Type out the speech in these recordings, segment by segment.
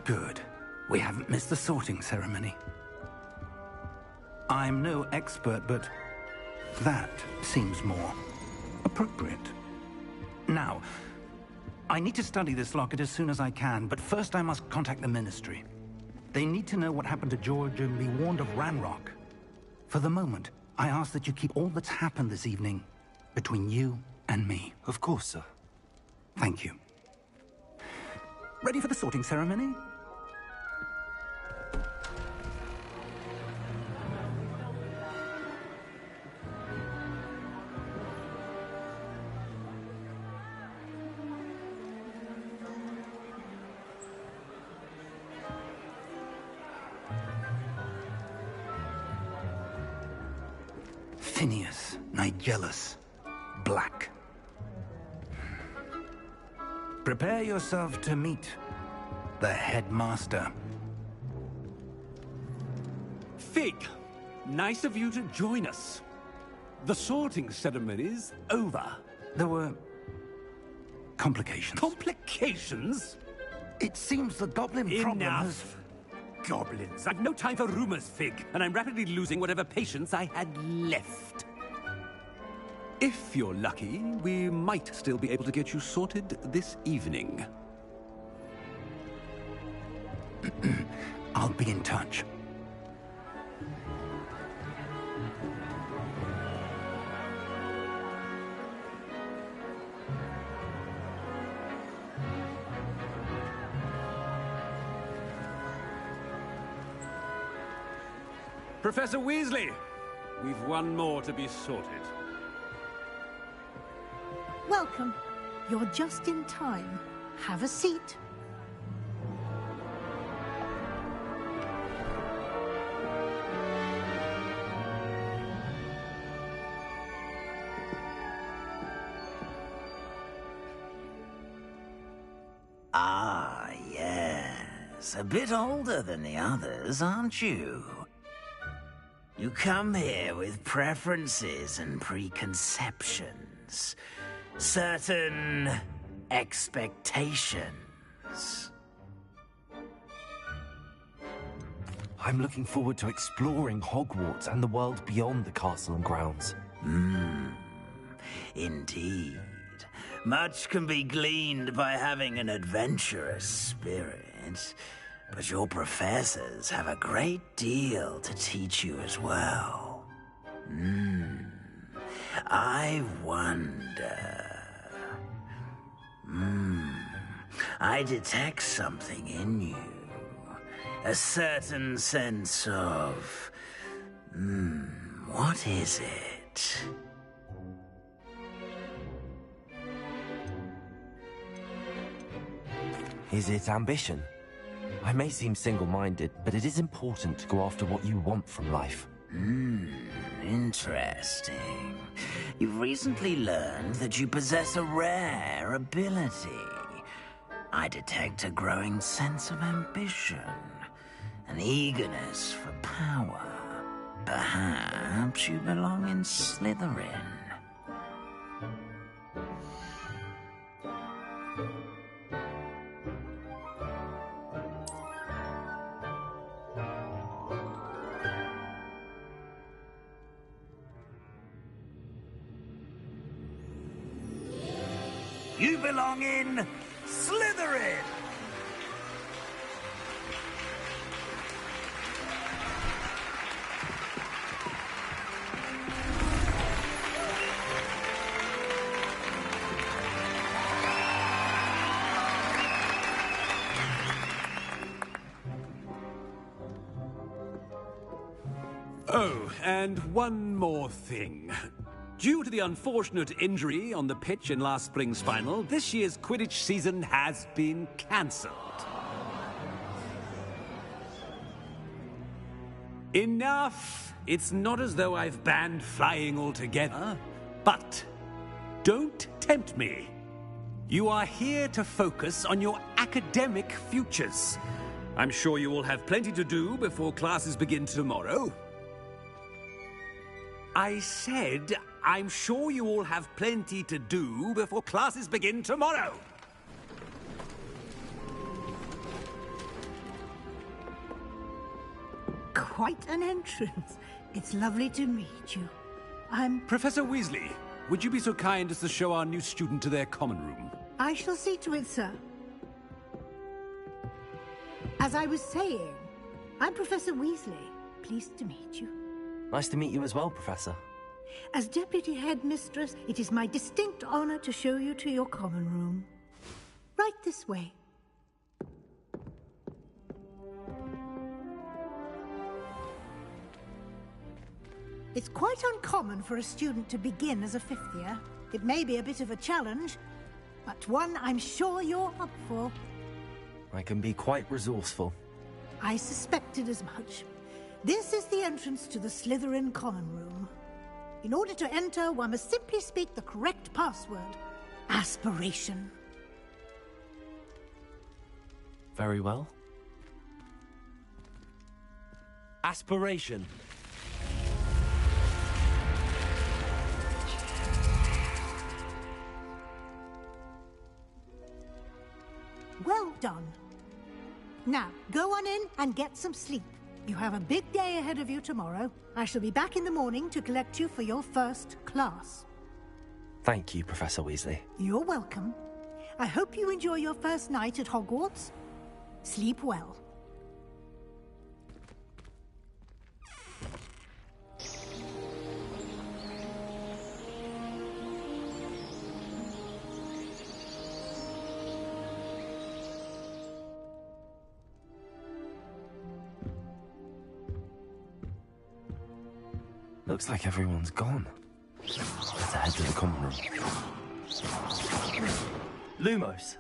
Good. We haven't missed the sorting ceremony. I'm no expert, but that seems more appropriate. Now, I need to study this locket as soon as I can, but first I must contact the Ministry. They need to know what happened to George and be warned of Ranrock. For the moment, I ask that you keep all that's happened this evening between you and me. Of course, sir. Thank you. Ready for the sorting ceremony? Phineas, Nigellus, Black. Prepare yourself to meet the headmaster. Fig, nice of you to join us. The sorting ceremony's over. There were complications. Complications? It seems the goblin problem has... Enough! Goblins. I've no time for rumors, Fig, and I'm rapidly losing whatever patience I had left. If you're lucky, we might still be able to get you sorted this evening. I'll be in touch. Professor Weasley, we've one more to be sorted. Welcome. You're just in time. Have a seat. Ah, yes. A bit older than the others, aren't you? You come here with preferences and preconceptions. Certain expectations. I'm looking forward to exploring Hogwarts and the world beyond the castle and grounds. Indeed. Much can be gleaned by having an adventurous spirit, but your professors have a great deal to teach you as well. I wonder... I detect something in you. A certain sense of... what is it? Is it ambition? I may seem single-minded, but it is important to go after what you want from life. Interesting. You've recently learned that you possess a rare ability. I detect a growing sense of ambition, an eagerness for power. Perhaps you belong in Slytherin. You belong in Slytherin! Oh, and one more thing. Due to the unfortunate injury on the pitch in last spring's final, this year's Quidditch season has been cancelled. Enough! It's not as though I've banned flying altogether, but don't tempt me. You are here to focus on your academic futures. I'm sure you will have plenty to do before classes begin tomorrow. I said, I'm sure you all have plenty to do before classes begin tomorrow. quite an entrance. It's lovely to meet you. I'm... Professor Weasley, would you be so kind as to show our new student to their common room? I shall see to it, sir. As I was saying, I'm Professor Weasley. Pleased to meet you. Nice to meet you as well, Professor. As Deputy Headmistress, it is my distinct honor to show you to your common room. Right this way. It's quite uncommon for a student to begin as a fifth year. It may be a bit of a challenge, but one I'm sure you're up for. I can be quite resourceful. I suspected as much. This is the entrance to the Slytherin common room. In order to enter, one must simply speak the correct password. Aspiration. Very well. Aspiration. Well done. Now, go on in and get some sleep. You have a big day ahead of you tomorrow. I shall be back in the morning to collect you for your first class. Thank you, Professor Weasley. You're welcome. I hope you enjoy your first night at Hogwarts. Sleep well. Looks like everyone's gone. Let's head to the common room. Lumos!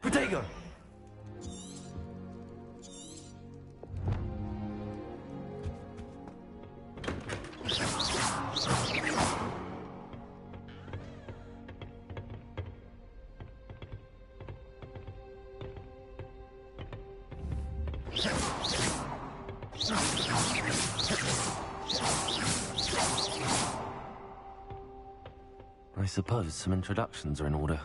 Protego! I suppose some introductions are in order.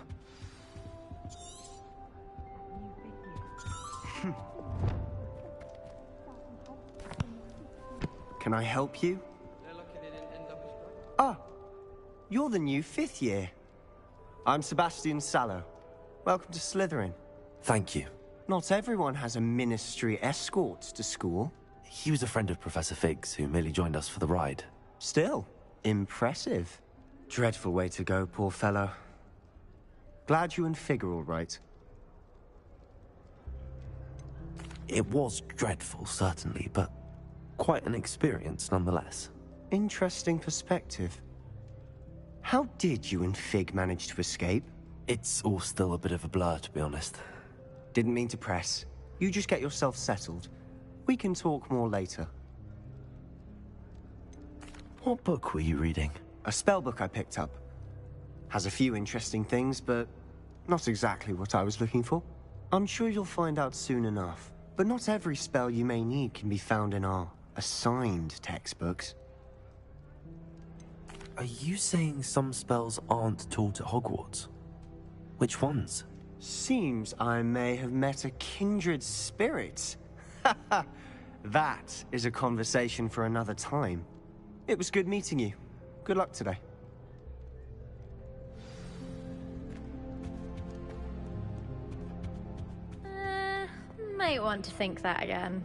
Can I help you? Ah, you're the new fifth year. I'm Sebastian Sallow. Welcome to Slytherin. Thank you. Not everyone has a ministry escort to school. He was a friend of Professor Fig's who merely joined us for the ride. Still, impressive. Dreadful way to go, poor fellow. Glad you and Fig are all right. It was dreadful, certainly, but quite an experience nonetheless. Interesting perspective. How did you and Fig manage to escape? It's all still a bit of a blur, to be honest. Didn't mean to press. You just get yourself settled. We can talk more later. What book were you reading? A spell book I picked up. Has a few interesting things, but not exactly what I was looking for. I'm sure you'll find out soon enough. But not every spell you may need can be found in our assigned textbooks. Are you saying some spells aren't taught at Hogwarts? Which ones? Seems I may have met a kindred spirit. That is a conversation for another time. It was good meeting you. Good luck today. Might want to think that again.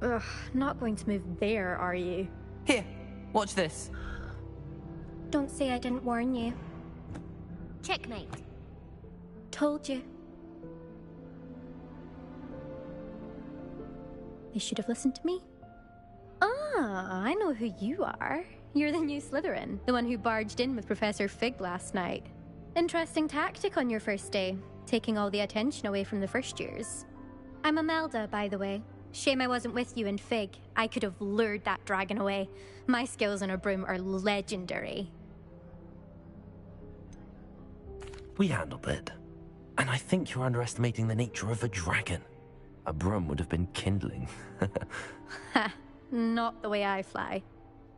Ugh, not going to move there, are you? Here, watch this. Don't say I didn't warn you. Checkmate. Told you. You should have listened to me. Ah, I know who you are. You're the new Slytherin, the one who barged in with Professor Fig last night. Interesting tactic on your first day, taking all the attention away from the first years. I'm Imelda, by the way. Shame I wasn't with you in Fig. I could have lured that dragon away. My skills on a broom are legendary. We handled it. And I think you're underestimating the nature of a dragon. A broom would have been kindling. Ha, not the way I fly.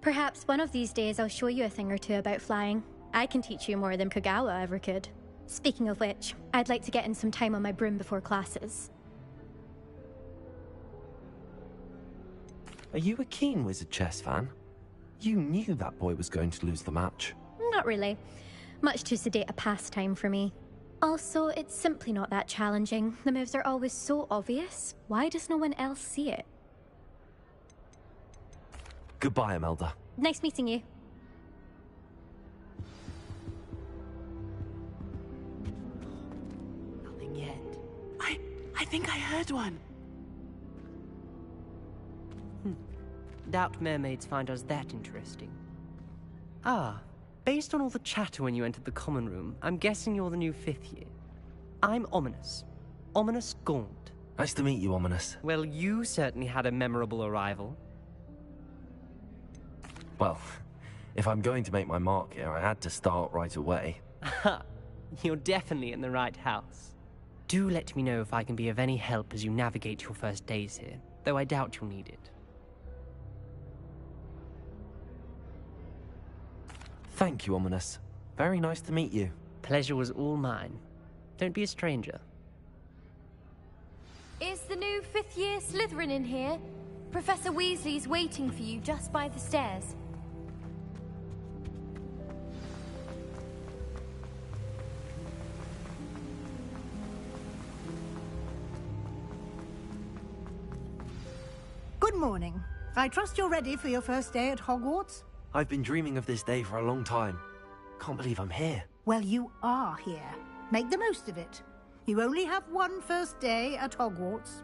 Perhaps one of these days I'll show you a thing or two about flying. I can teach you more than Kagawa ever could. Speaking of which, I'd like to get in some time on my broom before classes. Are you a keen Wizard chess fan? You knew that boy was going to lose the match. Not really. Much too sedate a pastime for me. Also, it's simply not that challenging. The moves are always so obvious. Why does no one else see it? Goodbye, Imelda. Nice meeting you. Nothing yet. I think I heard one. Doubt mermaids find us that interesting. Ah, based on all the chatter when you entered the common room, I'm guessing you're the new 5th year. I'm Ominous. Ominous Gaunt. Nice to meet you, Ominous. Well, you certainly had a memorable arrival. Well, if I'm going to make my mark here, I had to start right away. Ha! You're definitely in the right house. Do let me know if I can be of any help as you navigate your first days here, though I doubt you'll need it. Thank you, Ominous. Very nice to meet you. Pleasure was all mine. Don't be a stranger. Is the new 5th year Slytherin in here? Professor Weasley's waiting for you just by the stairs. Good morning. I trust you're ready for your first day at Hogwarts? I've been dreaming of this day for a long time. Can't believe I'm here. Well, you are here. Make the most of it. You only have one first day at Hogwarts.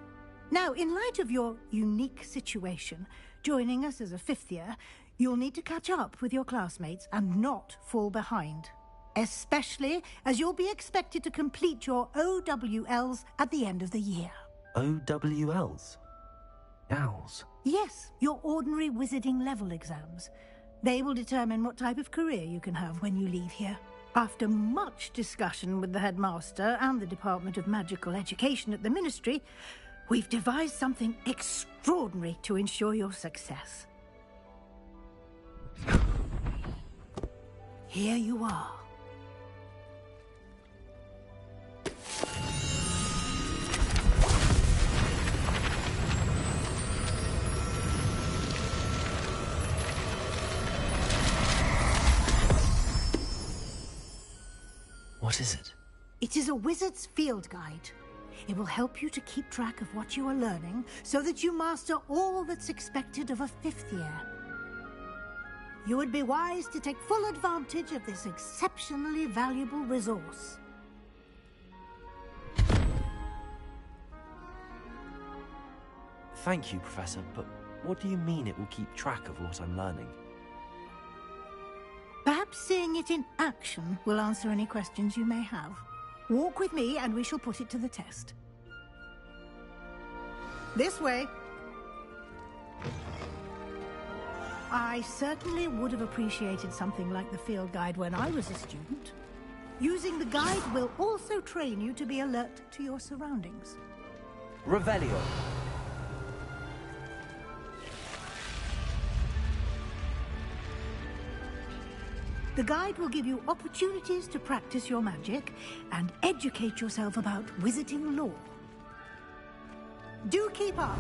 Now, in light of your unique situation, joining us as a 5th year, you'll need to catch up with your classmates and not fall behind. Especially as you'll be expected to complete your OWLs at the end of the year. OWLs? Owls? Yes, your ordinary wizarding level exams. They will determine what type of career you can have when you leave here. After much discussion with the headmaster and the Department of Magical Education at the Ministry, we've devised something extraordinary to ensure your success. Here you are. What is it? It is a wizard's field guide. It will help you to keep track of what you are learning so that you master all that's expected of a 5th year. You would be wise to take full advantage of this exceptionally valuable resource. Thank you, Professor, but what do you mean it will keep track of what I'm learning? Perhaps seeing it in action will answer any questions you may have. Walk with me and we shall put it to the test. This way. I certainly would have appreciated something like the field guide when I was a student. Using the guide will also train you to be alert to your surroundings. Revelio. The guide will give you opportunities to practice your magic and educate yourself about wizarding lore. Do keep up!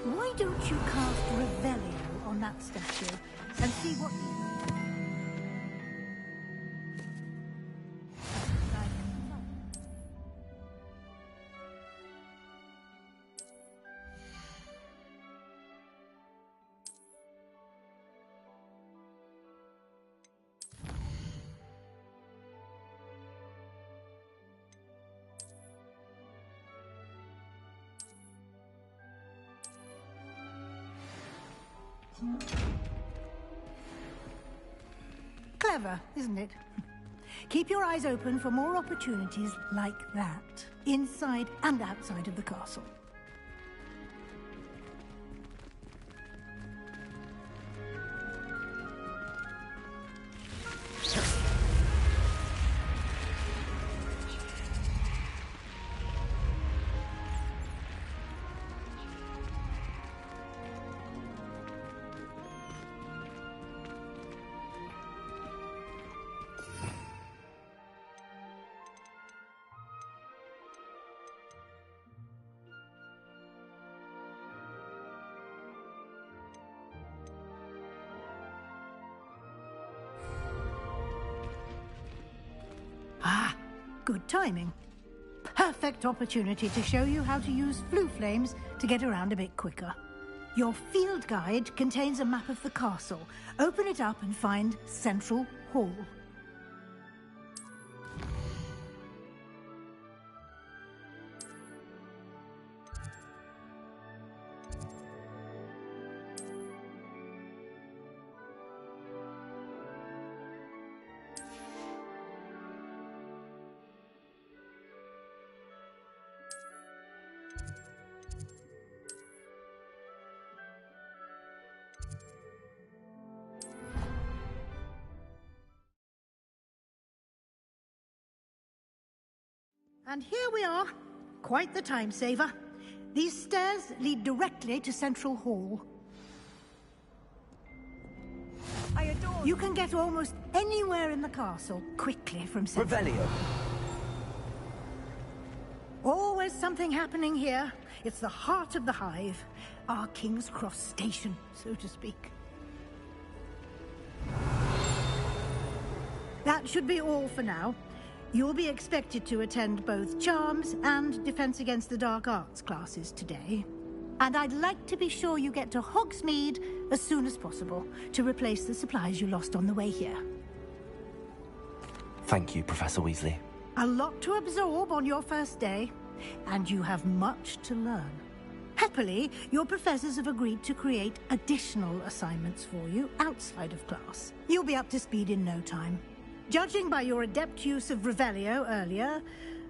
Why don't you cast Revelio on that statue and see what... Clever, isn't it? Keep your eyes open for more opportunities like that, inside and outside of the castle. Ah, good timing. Perfect opportunity to show you how to use flue flames to get around a bit quicker. Your field guide contains a map of the castle. Open it up and find Central Hall. And here we are. Quite the time saver. These stairs lead directly to Central Hall. I adore you. Can get almost anywhere in the castle quickly from Central. Revelio. Always something happening here. It's the heart of the hive. Our King's Cross station, so to speak. That should be all for now. You'll be expected to attend both Charms and Defense Against the Dark Arts classes today. And I'd like to be sure you get to Hogsmeade as soon as possible to replace the supplies you lost on the way here. Thank you, Professor Weasley. A lot to absorb on your first day, and you have much to learn. Happily, your professors have agreed to create additional assignments for you outside of class. You'll be up to speed in no time. Judging by your adept use of Revelio earlier,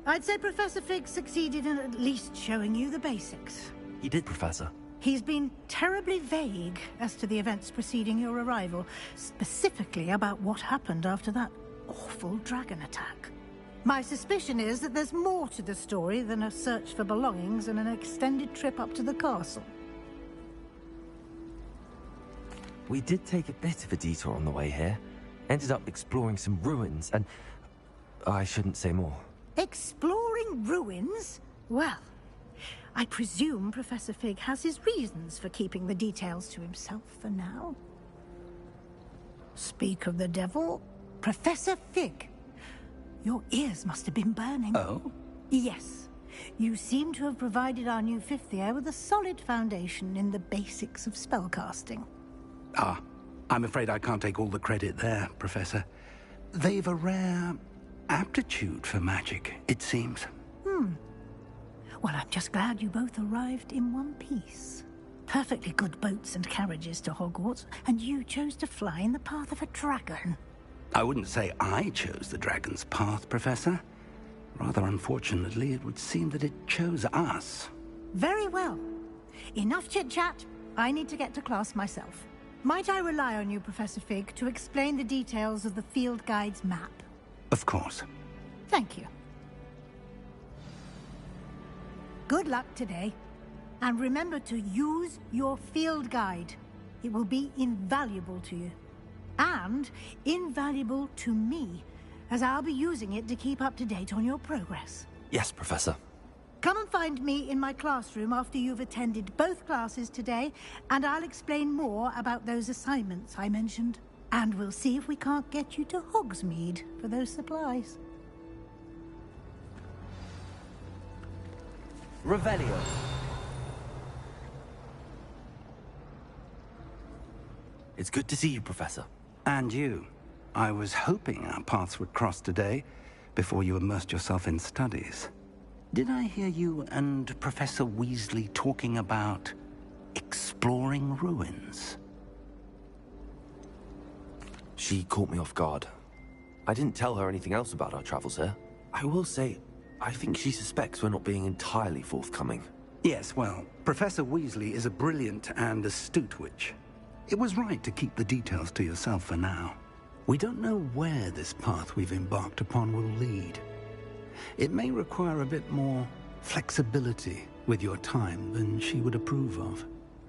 I'd say Professor Fig succeeded in at least showing you the basics. He did, Professor. He's been terribly vague as to the events preceding your arrival, specifically about what happened after that awful dragon attack. My suspicion is that there's more to the story than a search for belongings and an extended trip up to the castle. We did take a bit of a detour on the way here. Ended up exploring some ruins, and I shouldn't say more. Exploring ruins? Well, I presume Professor Fig has his reasons for keeping the details to himself for now. Speak of the devil, Professor Fig. Your ears must have been burning. Oh? Yes. You seem to have provided our new fifth year with a solid foundation in the basics of spellcasting. Ah. I'm afraid I can't take all the credit there, Professor. They've a rare aptitude for magic, it seems. Well, I'm just glad you both arrived in one piece. Perfectly good boats and carriages to Hogwarts, and you chose to fly in the path of a dragon. I wouldn't say I chose the dragon's path, Professor. Rather unfortunately, it would seem that it chose us. Very well. Enough chit-chat. I need to get to class myself. Might I rely on you, Professor Fig, to explain the details of the field guide's map? Of course. Thank you. Good luck today. And remember to use your field guide. It will be invaluable to you. And invaluable to me, as I'll be using it to keep up to date on your progress. Yes, Professor. Come and find me in my classroom after you've attended both classes today, and I'll explain more about those assignments I mentioned. And we'll see if we can't get you to Hogsmeade for those supplies. Revelio. It's good to see you, Professor. And you. I was hoping our paths would cross today, before you immersed yourself in studies. Did I hear you and Professor Weasley talking about exploring ruins? She caught me off guard. I didn't tell her anything else about our travels here. I will say, I think she suspects we're not being entirely forthcoming. Yes, well, Professor Weasley is a brilliant and astute witch. It was right to keep the details to yourself for now. We don't know where this path we've embarked upon will lead. It may require a bit more flexibility with your time than she would approve of.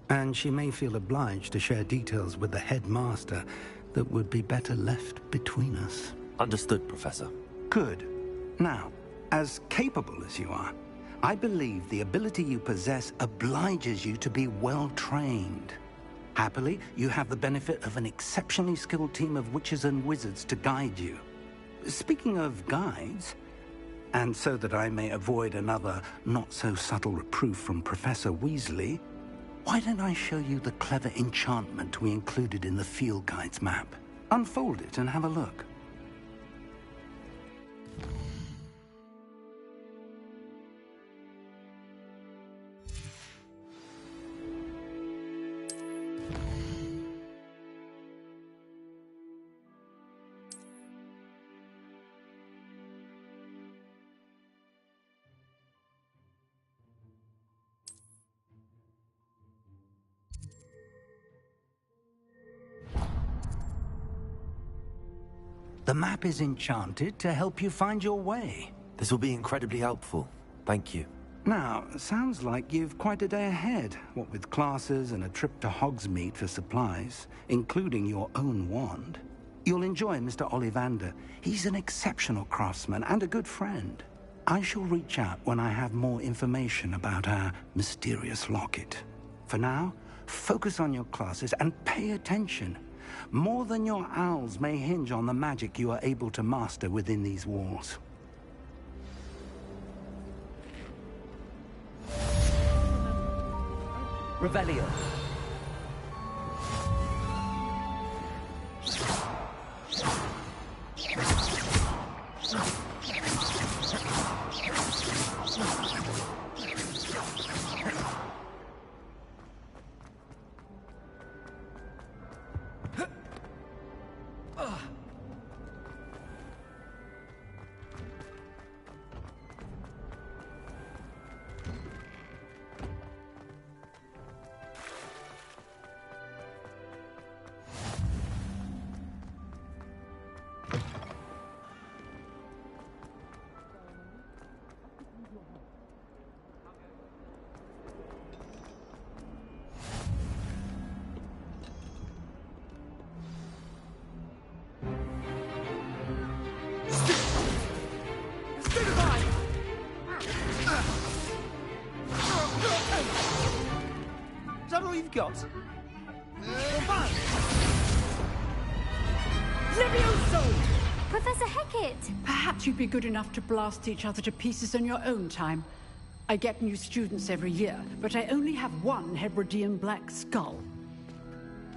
And she may feel obliged to share details with the headmaster that would be better left between us. Understood, Professor. Good. Now, as capable as you are, I believe the ability you possess obliges you to be well-trained. Happily, you have the benefit of an exceptionally skilled team of witches and wizards to guide you. Speaking of guides, and so that I may avoid another not-so-subtle reproof from Professor Weasley, why don't I show you the clever enchantment we included in the field guide's map? Unfold it and have a look. The map is enchanted to help you find your way. This will be incredibly helpful. Thank you. Now, sounds like you've quite a day ahead, what with classes and a trip to Hogsmeade for supplies, including your own wand. You'll enjoy Mr. Ollivander. He's an exceptional craftsman and a good friend. I shall reach out when I have more information about our mysterious locket. For now, focus on your classes and pay attention. More than your owls may hinge on the magic you are able to master within these walls. Revelio. Is that all you've got? Levioso! Professor Hecat! Perhaps you'd be good enough to blast each other to pieces in your own time. I get new students every year, but I only have one Hebridean black skull.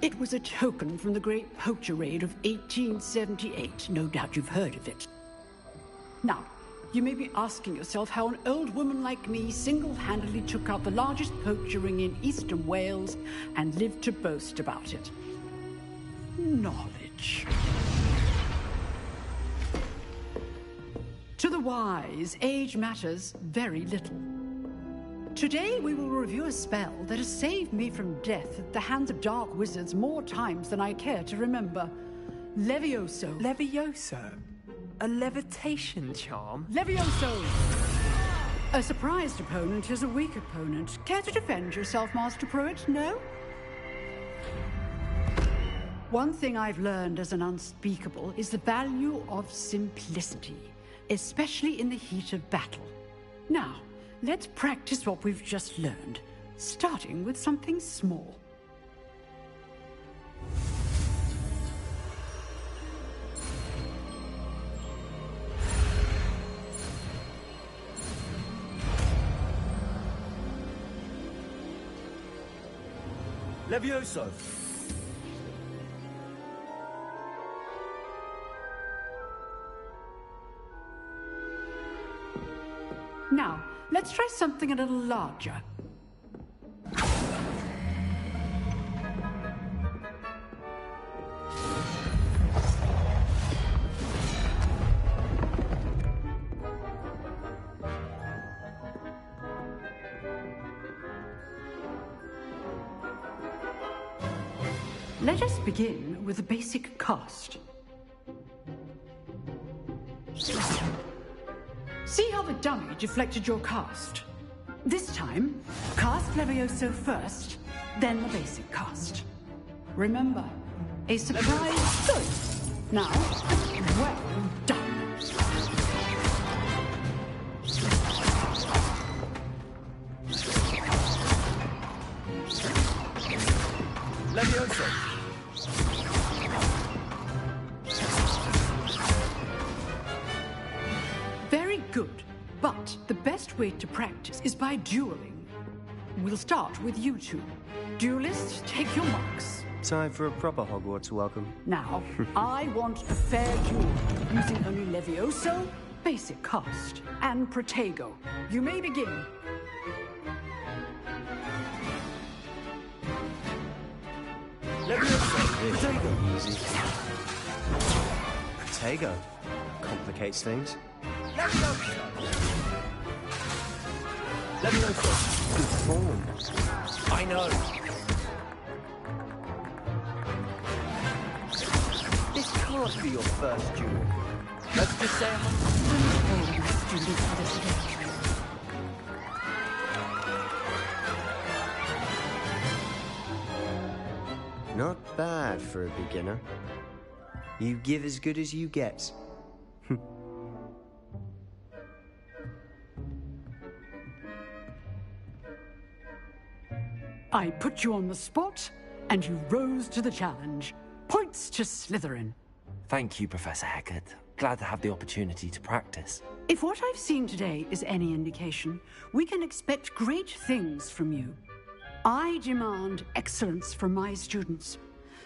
It was a token from the Great Poacher Raid of 1878. No doubt you've heard of it. Now, you may be asking yourself how an old woman like me single-handedly took out the largest poacher ring in eastern Wales and lived to boast about it. Knowledge. To the wise, age matters very little. Today we will review a spell that has saved me from death at the hands of dark wizards more times than I care to remember. Levioso. Levioso? A levitation charm? Levioso! A surprised opponent is a weak opponent. Care to defend yourself, Master Pruitt? No? One thing I've learned as an unspeakable is the value of simplicity, especially in the heat of battle. Now, let's practice what we've just learned, starting with something small. Levioso! Now, let's try something a little larger. Let us begin with the basic cast. See how the dummy deflected your cast? This time, cast Levioso first, then the basic cast. Remember, a surprise good. Now, well done. Levioso! But the best way to practice is by dueling. We'll start with you two. Duelists, take your marks. Time for a proper Hogwarts welcome. Now, I want a fair duel, using only Levioso, basic cast, and Protego. You may begin. Protego. Easy. Protego. Complicates things. Levioso. Good form. I know. This can't be your first duel. Let's just say not bad for a beginner. You give as good as you get. I put you on the spot, and you rose to the challenge. Points to Slytherin. Thank you, Professor Hecat. Glad to have the opportunity to practice. If what I've seen today is any indication, we can expect great things from you. I demand excellence from my students.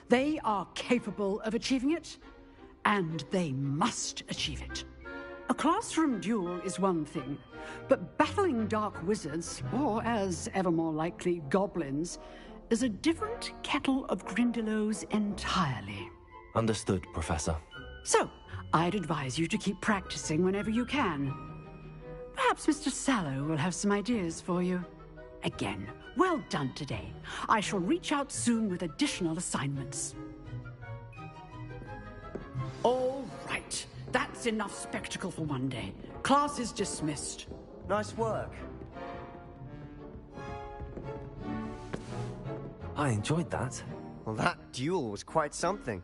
They are capable of achieving it, and they must achieve it. A classroom duel is one thing, but battling dark wizards, or as ever more likely, goblins, is a different kettle of Grindylows entirely. Understood, Professor. So, I'd advise you to keep practicing whenever you can. Perhaps Mr. Sallow will have some ideas for you. Again, well done today. I shall reach out soon with additional assignments. All right. That's enough spectacle for one day. Class is dismissed. Nice work. I enjoyed that. Well, that duel was quite something.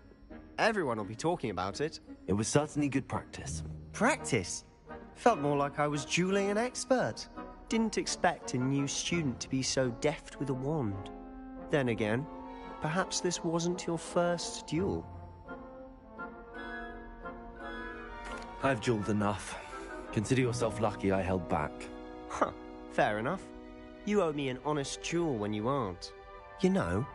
Everyone will be talking about it. It was certainly good practice. Practice? Felt more like I was dueling an expert. Didn't expect a new student to be so deft with a wand. Then again, perhaps this wasn't your first duel. I've dueled enough. Consider yourself lucky I held back. Huh, fair enough. You owe me an honest duel when you aren't. You know,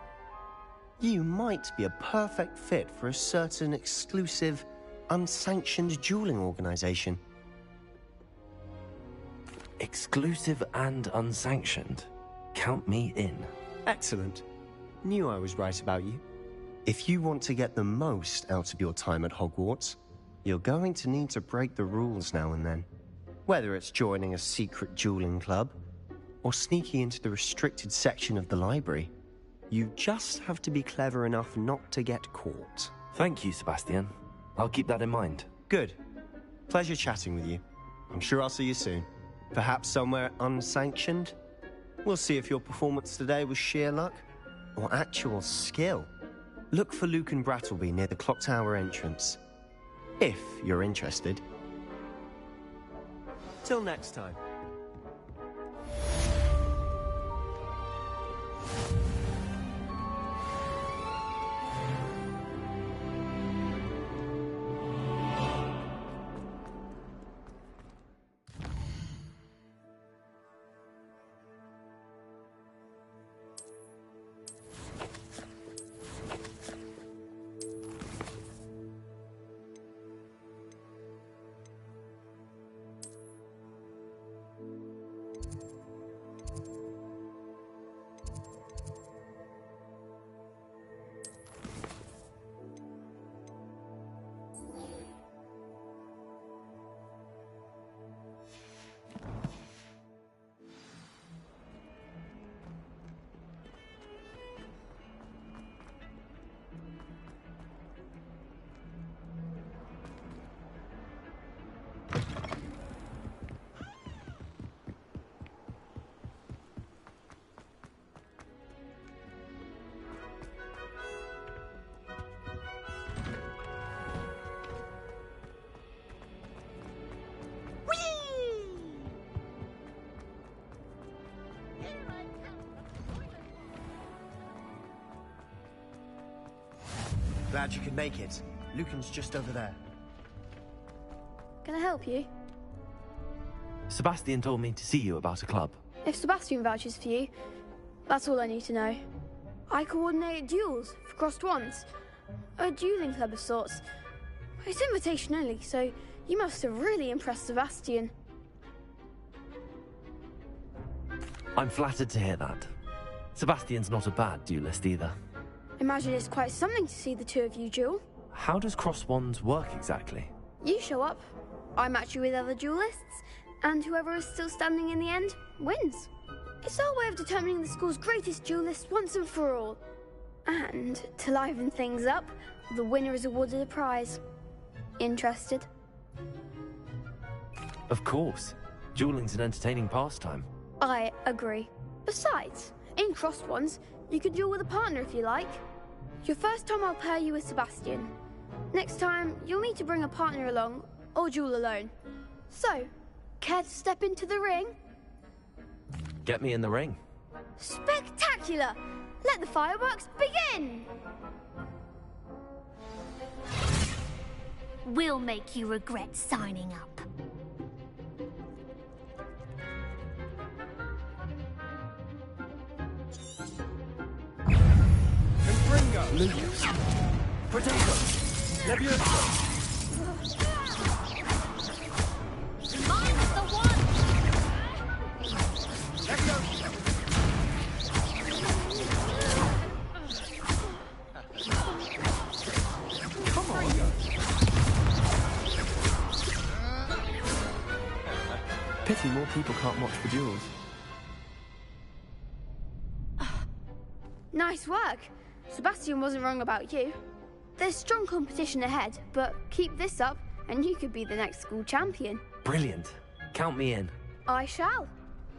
you might be a perfect fit for a certain exclusive, unsanctioned dueling organization. Exclusive and unsanctioned. Count me in. Excellent. Knew I was right about you. If you want to get the most out of your time at Hogwarts, you're going to need to break the rules now and then. Whether it's joining a secret dueling club, or sneaking into the restricted section of the library, you just have to be clever enough not to get caught. Thank you, Sebastian. I'll keep that in mind. Good. Pleasure chatting with you. I'm sure I'll see you soon. Perhaps somewhere unsanctioned? We'll see if your performance today was sheer luck, or actual skill. Look for Luke and Brattleby near the clock tower entrance. If you're interested. Till next time. Glad you could make it. Lucan's just over there. Can I help you? Sebastian told me to see you about a club. If Sebastian vouches for you, that's all I need to know. I coordinate duels for crossed wands. A dueling club of sorts. It's invitation only, so you must have really impressed Sebastian. I'm flattered to hear that. Sebastian's not a bad duelist either. Imagine it's quite something to see the two of you duel. How does cross wands work exactly? You show up, I match you with other duelists, and whoever is still standing in the end wins. It's our way of determining the school's greatest duelist once and for all. And to liven things up, the winner is awarded a prize. Interested? Of course. Dueling's an entertaining pastime. I agree. Besides, in crossed ones, you could duel with a partner if you like. Your first time I'll pair you with Sebastian. Next time, you'll need to bring a partner along, or duel alone. So, care to step into the ring? Get me in the ring. Spectacular! Let the fireworks begin! We'll make you regret signing up. Confringo! Lucas! Potato! Levioso! Mine's the one! Levioso! Come on! Pity more people can't watch the duels. Nice work. Sebastian wasn't wrong about you. There's strong competition ahead, but keep this up and you could be the next school champion. Brilliant. Count me in. I shall.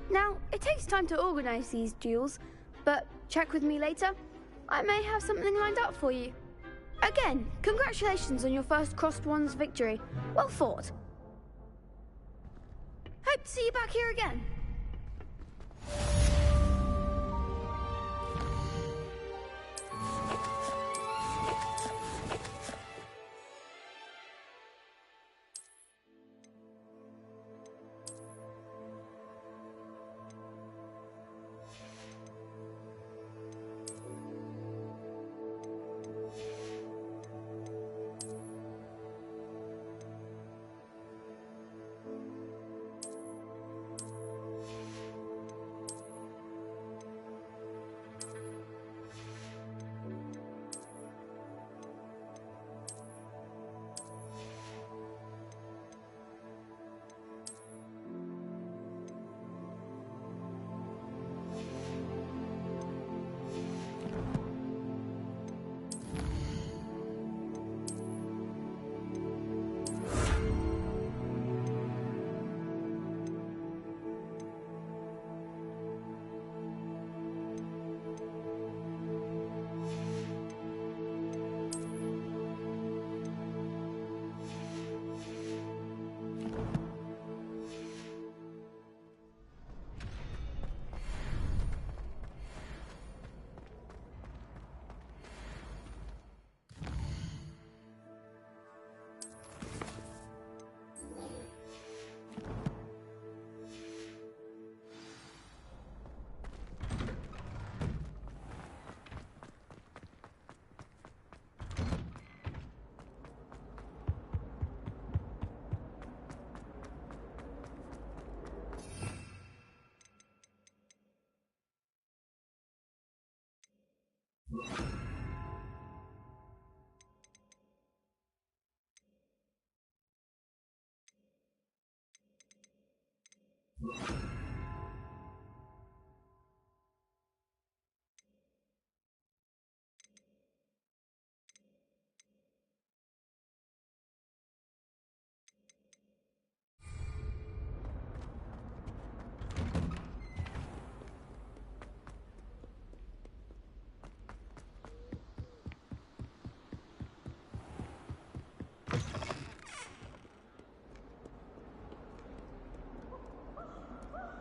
Now, it takes time to organise these duels, but check with me later. I may have something lined up for you. Again, congratulations on your first crossed wands victory. Well fought. Hope to see you back here again.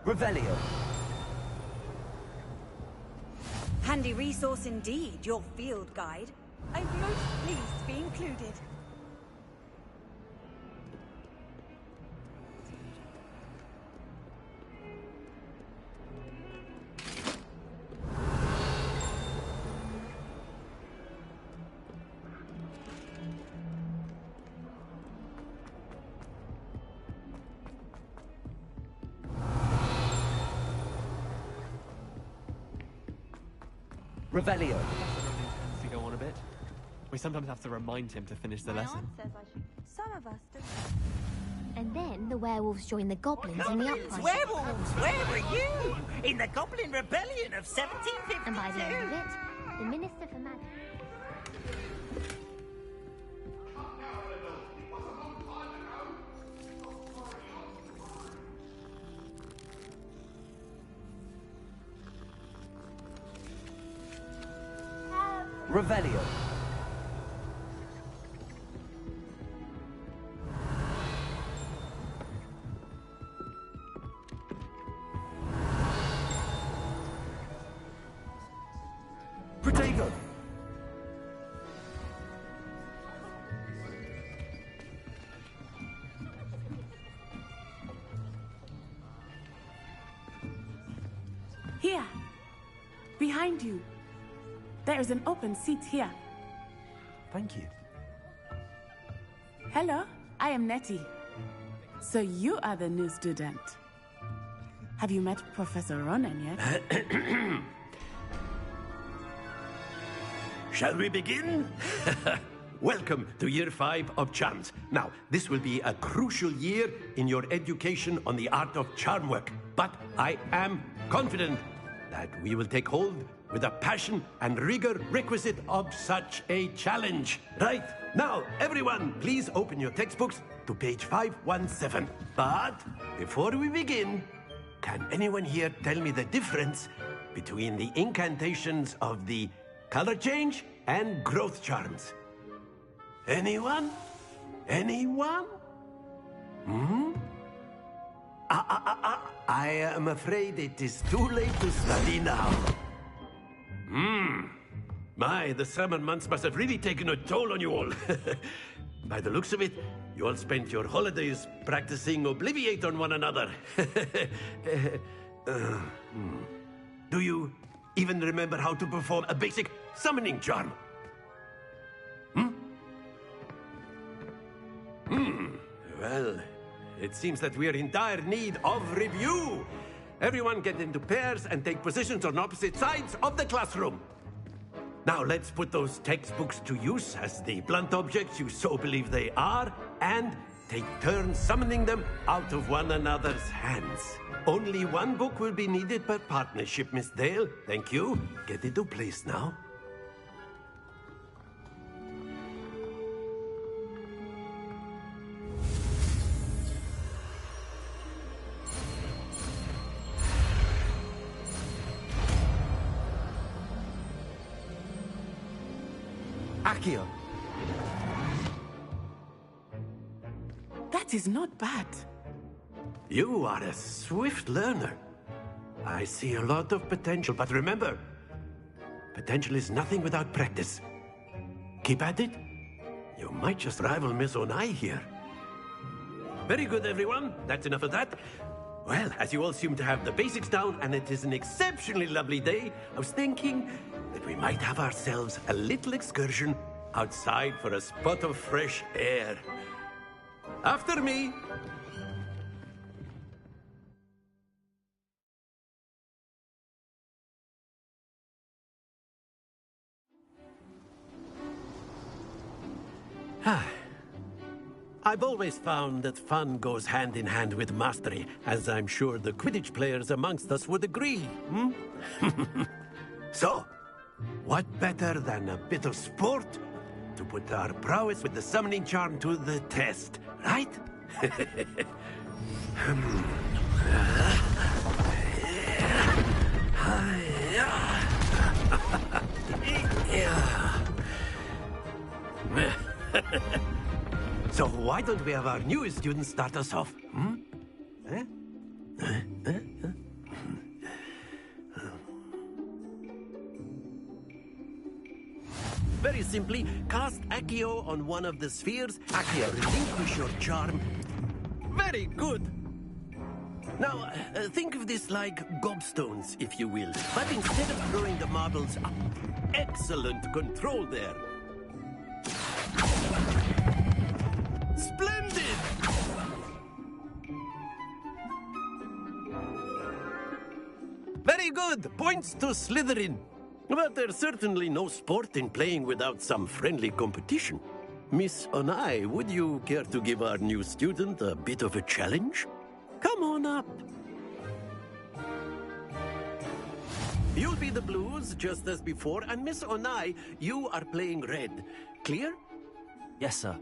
Revelio. Handy resource indeed, your field guide. I'm most pleased to be included. Revelio. To go on a bit. We sometimes have to remind him to finish the lesson. Some of us do. And then the werewolves join the goblins in the uprising. Werewolves! Where were you? In the Goblin Rebellion of 1752! And by the end of it, the Minister for Magic... Revelio. Protego. Here. Behind you. There is an open seat here. Thank you. Hello, I am Nettie. So you are the new student. Have you met Professor Ronan yet? Shall we begin? Welcome to Year 5 of Charms. Now, this will be a crucial year in your education on the art of charm work. But I am confident that we will take hold with the passion and rigor requisite of such a challenge. Right, now, everyone, please open your textbooks to page 517. But before we begin, can anyone here tell me the difference between the incantations of the color change and growth charms? Anyone? Anyone? I am afraid it is too late to study now. My, the summer months must have really taken a toll on you all. By the looks of it, you all spent your holidays practicing Obliviate on one another. Do you even remember how to perform a basic summoning charm? Well, it seems that we are in dire need of review. Everyone get into pairs and take positions on opposite sides of the classroom. Now let's put those textbooks to use as the blunt objects you so believe they are, and take turns summoning them out of one another's hands. Only one book will be needed per partnership, Miss Dale. Thank you. Get into place now. Accio. That is not bad. You are a swift learner. I see a lot of potential, but remember, potential is nothing without practice. Keep at it. You might just rival Miss Onai here. Very good, everyone. That's enough of that. Well, as you all seem to have the basics down, and it is an exceptionally lovely day, I was thinking that we might have ourselves a little excursion outside for a spot of fresh air. After me. I've always found that fun goes hand in hand with mastery, as I'm sure the Quidditch players amongst us would agree. So, what better than a bit of sport to put our prowess with the summoning charm to the test, right? So why don't we have our newest student start us off? Very simply, cast Accio on one of the spheres. Accio, relinquish your charm. Very good. Now, think of this like gobstones, if you will. But instead of throwing the marbles up, excellent control there. Splendid! Very good. Points to Slytherin. But there's certainly no sport in playing without some friendly competition. Miss Onai, would you care to give our new student a bit of a challenge? Come on up. You'll be the blues, just as before, and Miss Onai, you are playing red. Clear? Yes, sir.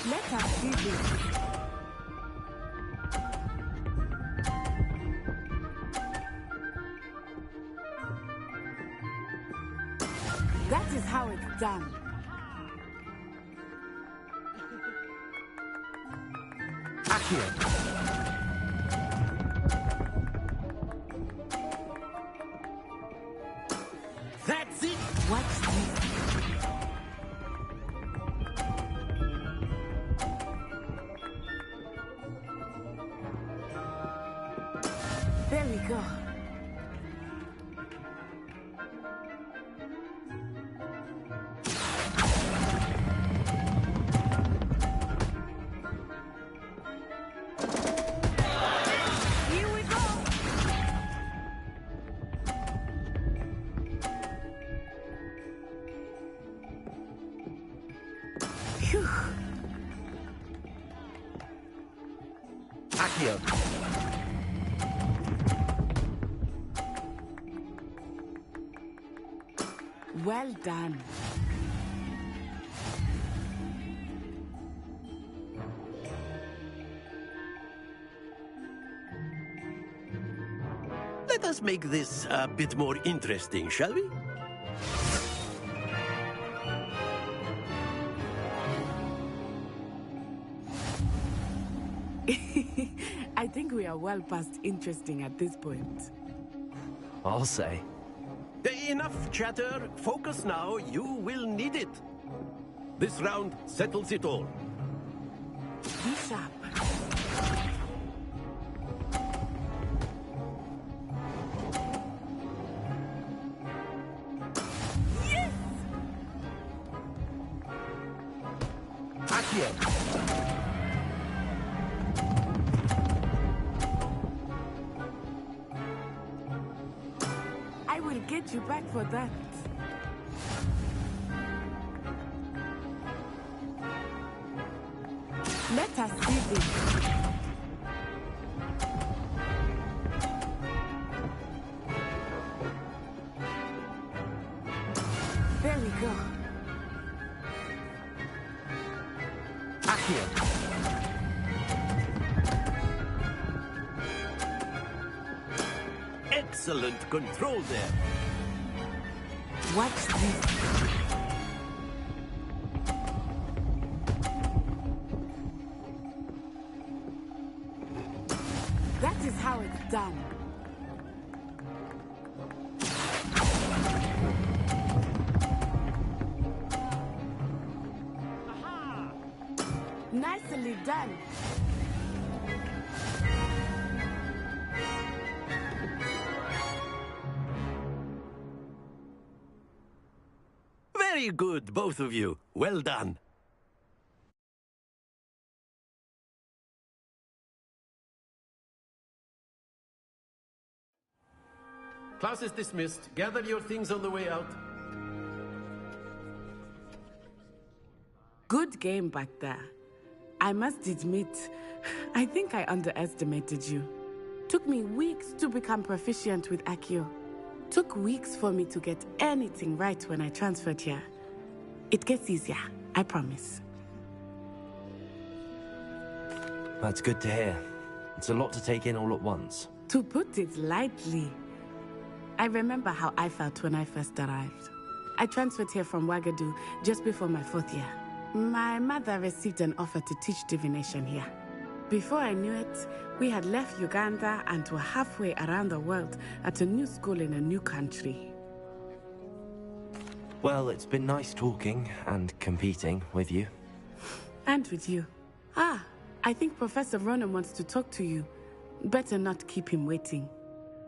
Let us see this. That is how it's done. Accio. That's it! Watch this. There we go. Here we go! Phew. Accio. Well done. Let us make this a bit more interesting, shall we? I think we are well past interesting at this point. I'll say. Enough chatter. Focus now. You will need it. This round settles it all. Be sharp. Yes! Accio. I will get you back for that. Let us see this. There we go. Accio. Excellent control there. Watch this. That is how it's done. Nicely done. Very good, both of you. Well done. Class is dismissed. Gather your things on the way out. Good game back there. I must admit, I think I underestimated you. Took me weeks to become proficient with Accio. Took weeks for me to get anything right when I transferred here. It gets easier, I promise. That's good to hear. It's a lot to take in all at once. To put it lightly, I remember how I felt when I first arrived. I transferred here from Ouagadougou just before my 4th year. My mother received an offer to teach divination here. Before I knew it, we had left Uganda and were halfway around the world at a new school in a new country. Well, it's been nice talking and competing with you. And with you. Ah, I think Professor Ronan wants to talk to you. Better not keep him waiting.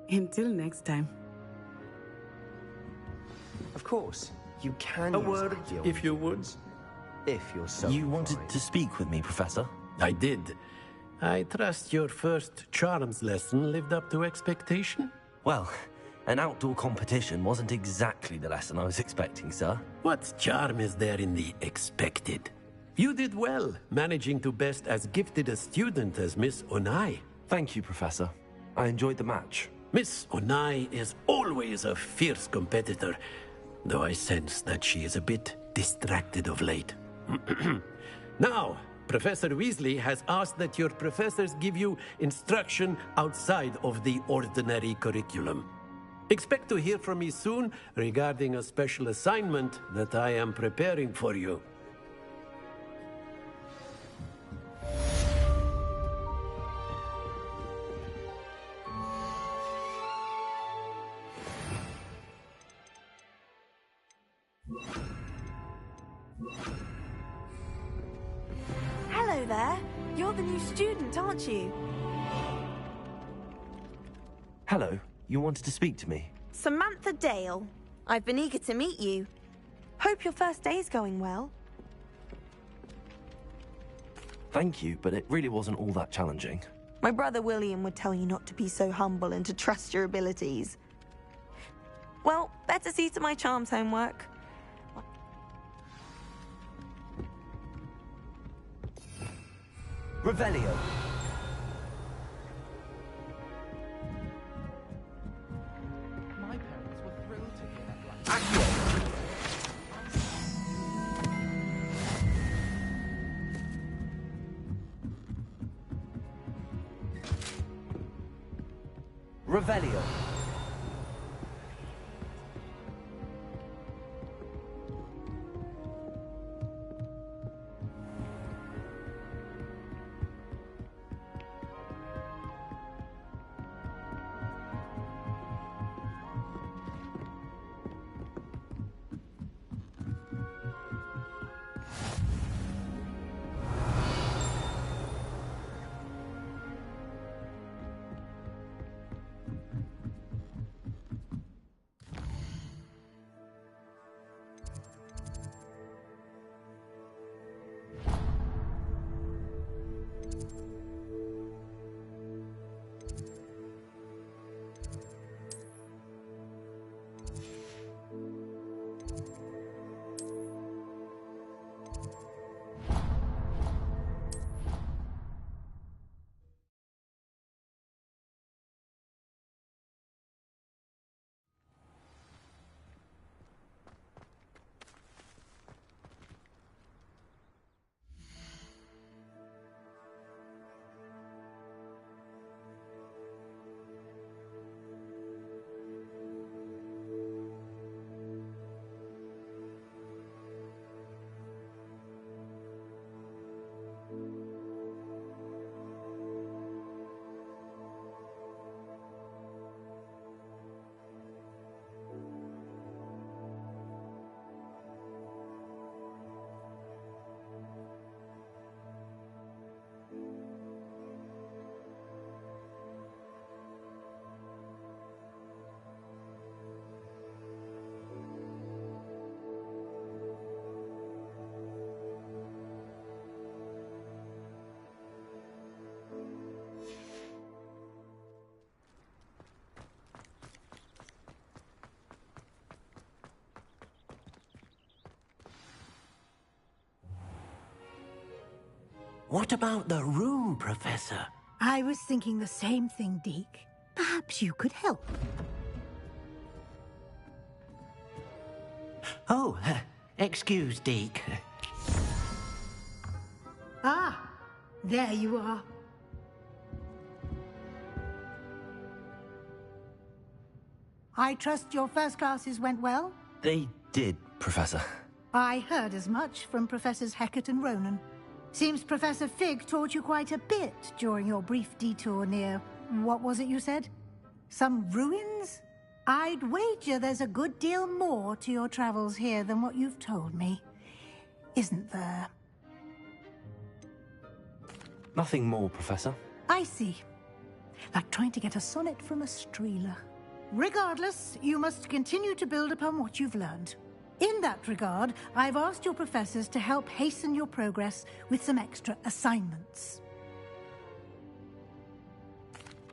Until next time. Of course, you can A use word, Accio if you would. if you're so You wanted inclined. to speak with me, Professor? I did. I trust your first charms lesson lived up to expectation? Well, an outdoor competition wasn't exactly the lesson I was expecting, sir. What charm is there in the expected? You did well, managing to best as gifted a student as Miss Onai. Thank you, Professor. I enjoyed the match. Miss Onai is always a fierce competitor, though I sense that she is a bit distracted of late. Now, Professor Weasley has asked that your professors give you instruction outside of the ordinary curriculum. Expect to hear from me soon regarding a special assignment that I am preparing for you. Hello there. You're the new student, aren't you? Hello. You wanted to speak to me? Samantha Dale. I've been eager to meet you. Hope your first day's going well. Thank you, but it really wasn't all that challenging. My brother William would tell you not to be so humble and to trust your abilities. Well, better see to my charms homework. Revelio. My parents were thrilled to hear that. Revelio. What about the room, Professor? I was thinking the same thing, Deke. Perhaps you could help. Oh, excuse, Deke. Ah, there you are. I trust your first classes went well? They did, Professor. I heard as much from Professors Hecat and Ronan. Seems Professor Fig taught you quite a bit during your brief detour near... what was it you said? Some ruins? I'd wager there's a good deal more to your travels here than what you've told me. Isn't there? Nothing more, Professor. I see. Like trying to get a sonnet from a streeler. Regardless, you must continue to build upon what you've learned. In that regard, I've asked your professors to help hasten your progress with some extra assignments.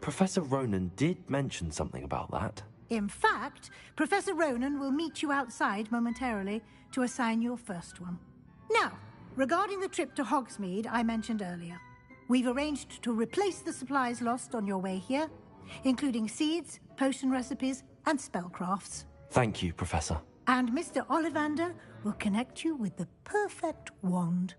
Professor Ronan did mention something about that. In fact, Professor Ronan will meet you outside momentarily to assign your first one. Now, regarding the trip to Hogsmeade I mentioned earlier, we've arranged to replace the supplies lost on your way here, including seeds, potion recipes, and spellcrafts. Thank you, Professor. And Mr. Ollivander will connect you with the perfect wand.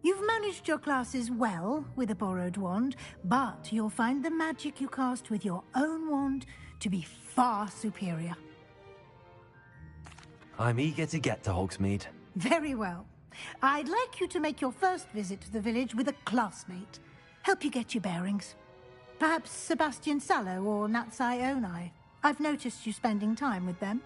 You've managed your classes well with a borrowed wand, but you'll find the magic you cast with your own wand to be far superior. I'm eager to get to Hogsmeade. Very well. I'd like you to make your first visit to the village with a classmate. Help you get your bearings. Perhaps Sebastian Sallow or Natsai Onai. I've noticed you spending time with them.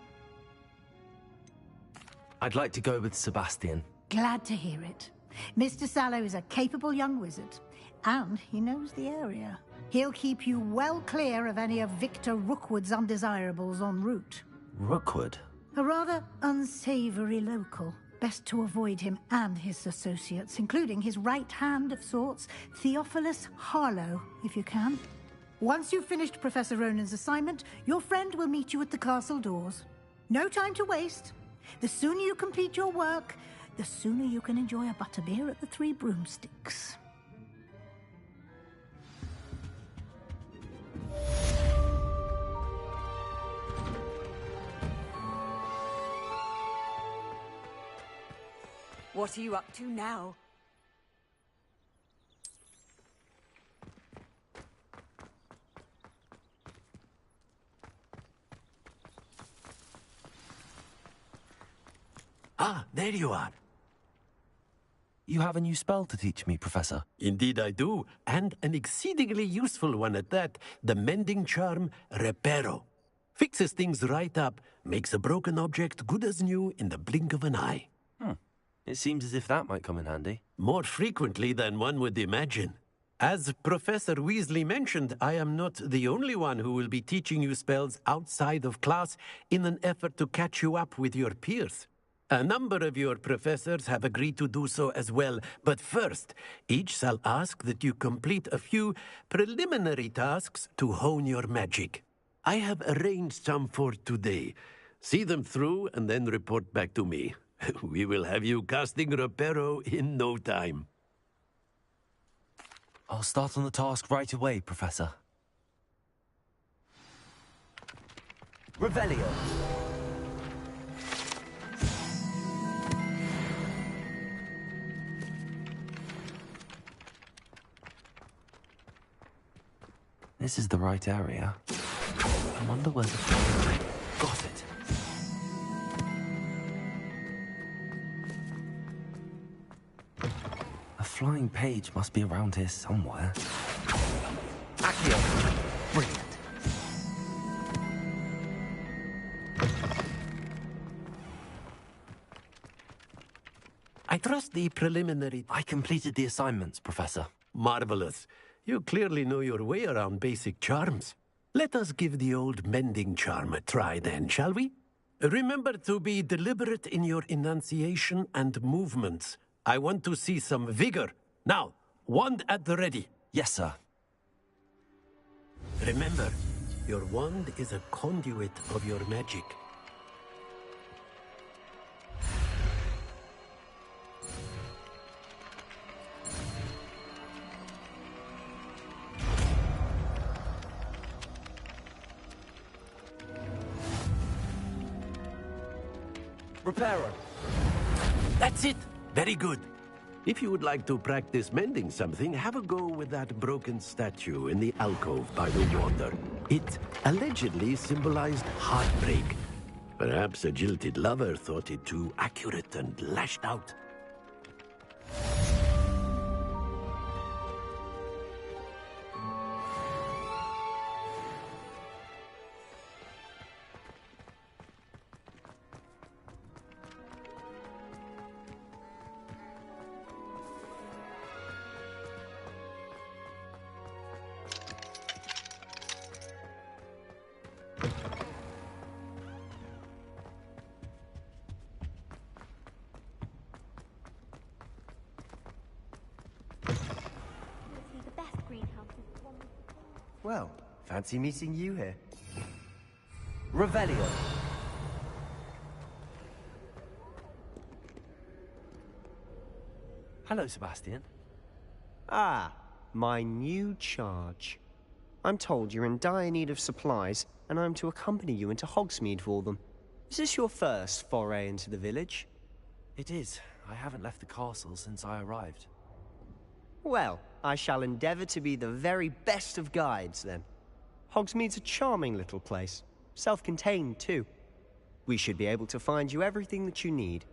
I'd like to go with Sebastian. Glad to hear it. Mr. Sallow is a capable young wizard, and he knows the area. He'll keep you well clear of any of Victor Rookwood's undesirables en route. Rookwood? A rather unsavory local. Best to avoid him and his associates, including his right hand of sorts, Theophilus Harlow, if you can. Once you've finished Professor Ronan's assignment, your friend will meet you at the castle doors. No time to waste. The sooner you complete your work, the sooner you can enjoy a butterbeer at the Three Broomsticks. What are you up to now? Ah, there you are. You have a new spell to teach me, Professor. Indeed I do, and an exceedingly useful one at that. The mending charm, Reparo. Fixes things right up, makes a broken object good as new in the blink of an eye. It seems as if that might come in handy. More frequently than one would imagine. As Professor Weasley mentioned, I am not the only one who will be teaching you spells outside of class in an effort to catch you up with your peers. A number of your professors have agreed to do so as well, but first, each shall ask that you complete a few preliminary tasks to hone your magic. I have arranged some for today. See them through and then report back to me. We will have you casting Reparo in no time. I'll start on the task right away, Professor. Revelio. This is the right area. I wonder where the... Got it. A flying page must be around here somewhere. Accio! Brilliant. I trust the preliminary... I completed the assignments, Professor. Marvelous. You clearly know your way around basic charms. Let us give the old mending charm a try then, shall we? Remember to be deliberate in your enunciation and movements. I want to see some vigor. Now, wand at the ready. Yes, sir. Remember, your wand is a conduit of your magic. Reparo. That's it. Very good. If you would like to practice mending something, have a go with that broken statue in the alcove by the water. It allegedly symbolized heartbreak. Perhaps a jilted lover thought it too accurate and lashed out. The best greenhouse is one. Well, Fancy meeting you here. Revelio. Hello, Sebastian. Ah, my new charge. I'm told you're in dire need of supplies, and I'm to accompany you into Hogsmeade for them. Is this your first foray into the village? It is. I haven't left the castle since I arrived. Well, I shall endeavour to be the very best of guides, then. Hogsmeade's a charming little place. Self-contained, too. We should be able to find you everything that you need.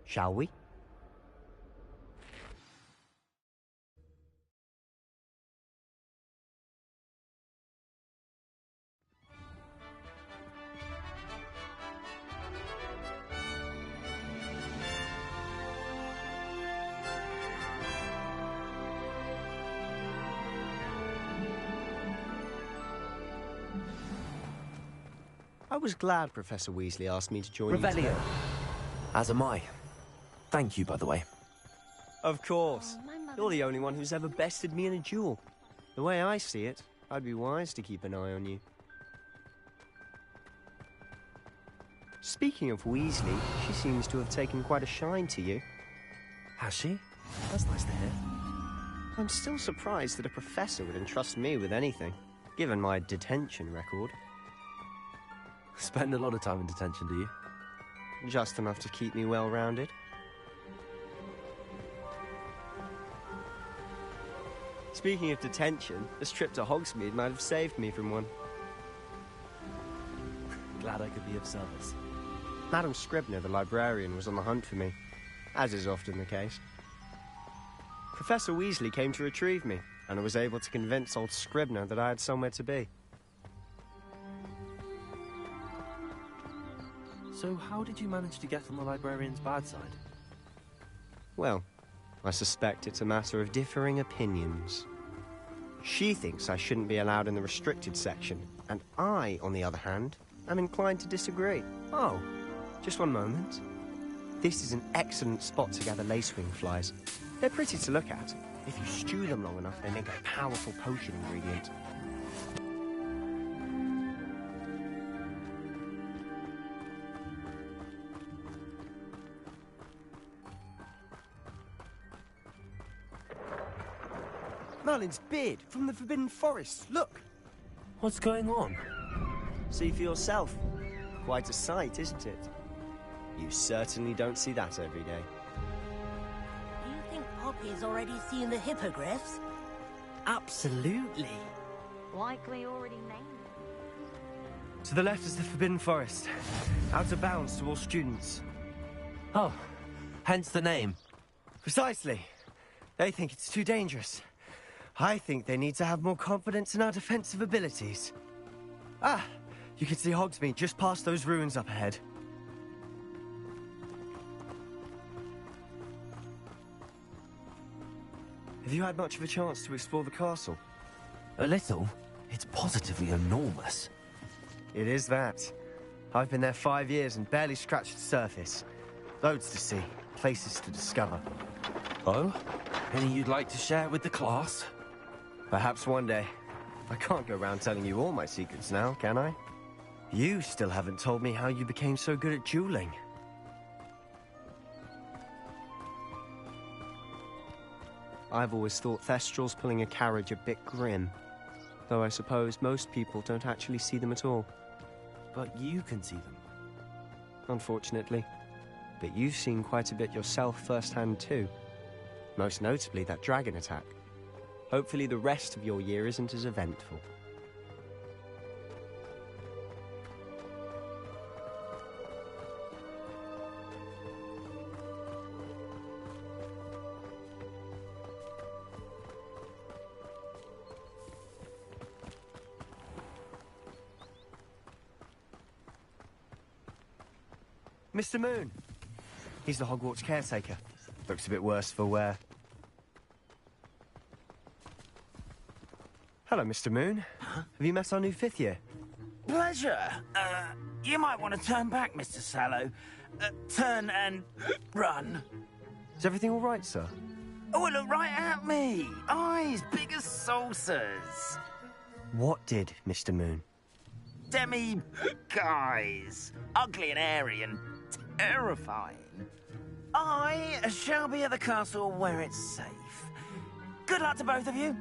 Shall we? I was glad Professor Weasley asked me to join you today. As am I. Thank you, by the way. Of course. You're the only one who's ever bested me in a duel. The way I see it, I'd be wise to keep an eye on you. Speaking of Weasley, she seems to have taken quite a shine to you. Has she? That's nice to hear. I'm still surprised that a professor would entrust me with anything, given my detention record. Spend a lot of time in detention, do you? Just enough to keep me well-rounded. Speaking of detention, this trip to Hogsmeade might have saved me from one. Glad I could be of service. Madam Scribner, the librarian, was on the hunt for me, as is often the case. Professor Weasley came to retrieve me, and I was able to convince old Scribner that I had somewhere to be. So how did you manage to get on the librarian's bad side? Well, I suspect it's a matter of differing opinions. She thinks I shouldn't be allowed in the restricted section, and I, on the other hand, am inclined to disagree. Oh, just one moment. This is an excellent spot to gather lacewing flies. They're pretty to look at. If you stew them long enough, they make a powerful potion ingredient. Merlin's beard from the Forbidden Forest. Look! What's going on? See for yourself. Quite a sight, isn't it? You certainly don't see that every day. Do you think Poppy's already seen the hippogriffs? Absolutely. Likely already named it. To the left is the Forbidden Forest. Out of bounds to all students. Oh, hence the name. Precisely. They think it's too dangerous. I think they need to have more confidence in our defensive abilities. Ah, you can see Hogsmeade just past those ruins up ahead. Have you had much of a chance to explore the castle? A little. It's positively enormous. It is that. I've been there 5 years and barely scratched the surface. Loads to see, places to discover. Oh? Any you'd like to share with the class? Perhaps one day. I can't go around telling you all my secrets now, can I? You still haven't told me how you became so good at dueling. I've always thought Thestrals pulling a carriage a bit grim. Though I suppose most people don't actually see them at all. But you can see them. Unfortunately. But you've seen quite a bit yourself firsthand too. Most notably that dragon attack. Hopefully the rest of your year isn't as eventful. Mr. Moon. He's the Hogwarts caretaker. Looks a bit worse for wear. Hello, Mr. Moon. Have you met our new 5th year? Pleasure. You might want to turn back, Mr. Sallow. Turn and run. Is everything all right, sir? Oh, look right at me. Eyes big as saucers. What did, Mr. Moon? Demi... guys. Ugly and airy and terrifying. I shall be at the castle where it's safe. Good luck to both of you.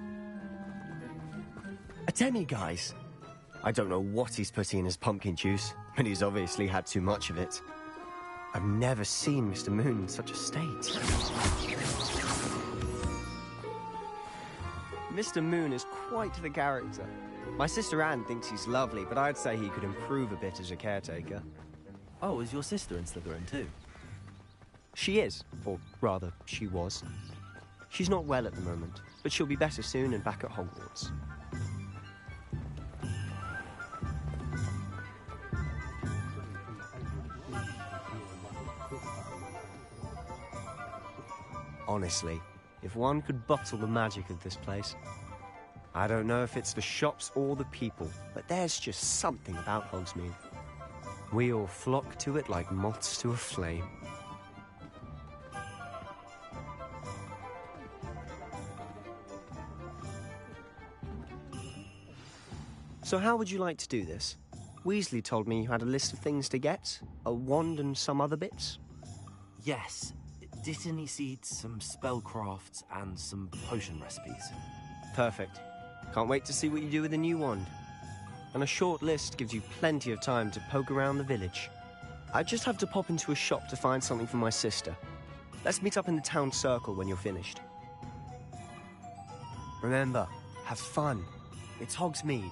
A demi-guise? I don't know what he's putting in his pumpkin juice, but he's obviously had too much of it. I've never seen Mr. Moon in such a state. Mr. Moon is quite the character. My sister Anne thinks he's lovely, but I'd say he could improve a bit as a caretaker. Oh, is your sister in Slytherin too? She is, or rather, she was. She's not well at the moment, but she'll be better soon and back at Hogwarts. Honestly, if one could bottle the magic of this place. I don't know if it's the shops or the people, but there's just something about Hogsmeade. We all flock to it like moths to a flame. So how would you like to do this? Weasley told me you had a list of things to get, a wand and some other bits. Yes. Dittany seeds, some spellcrafts, and some potion recipes. Perfect. Can't wait to see what you do with the new wand. And a short list gives you plenty of time to poke around the village. I just have to pop into a shop to find something for my sister. Let's meet up in the town circle when you're finished. Remember, have fun. It's Hogsmeade.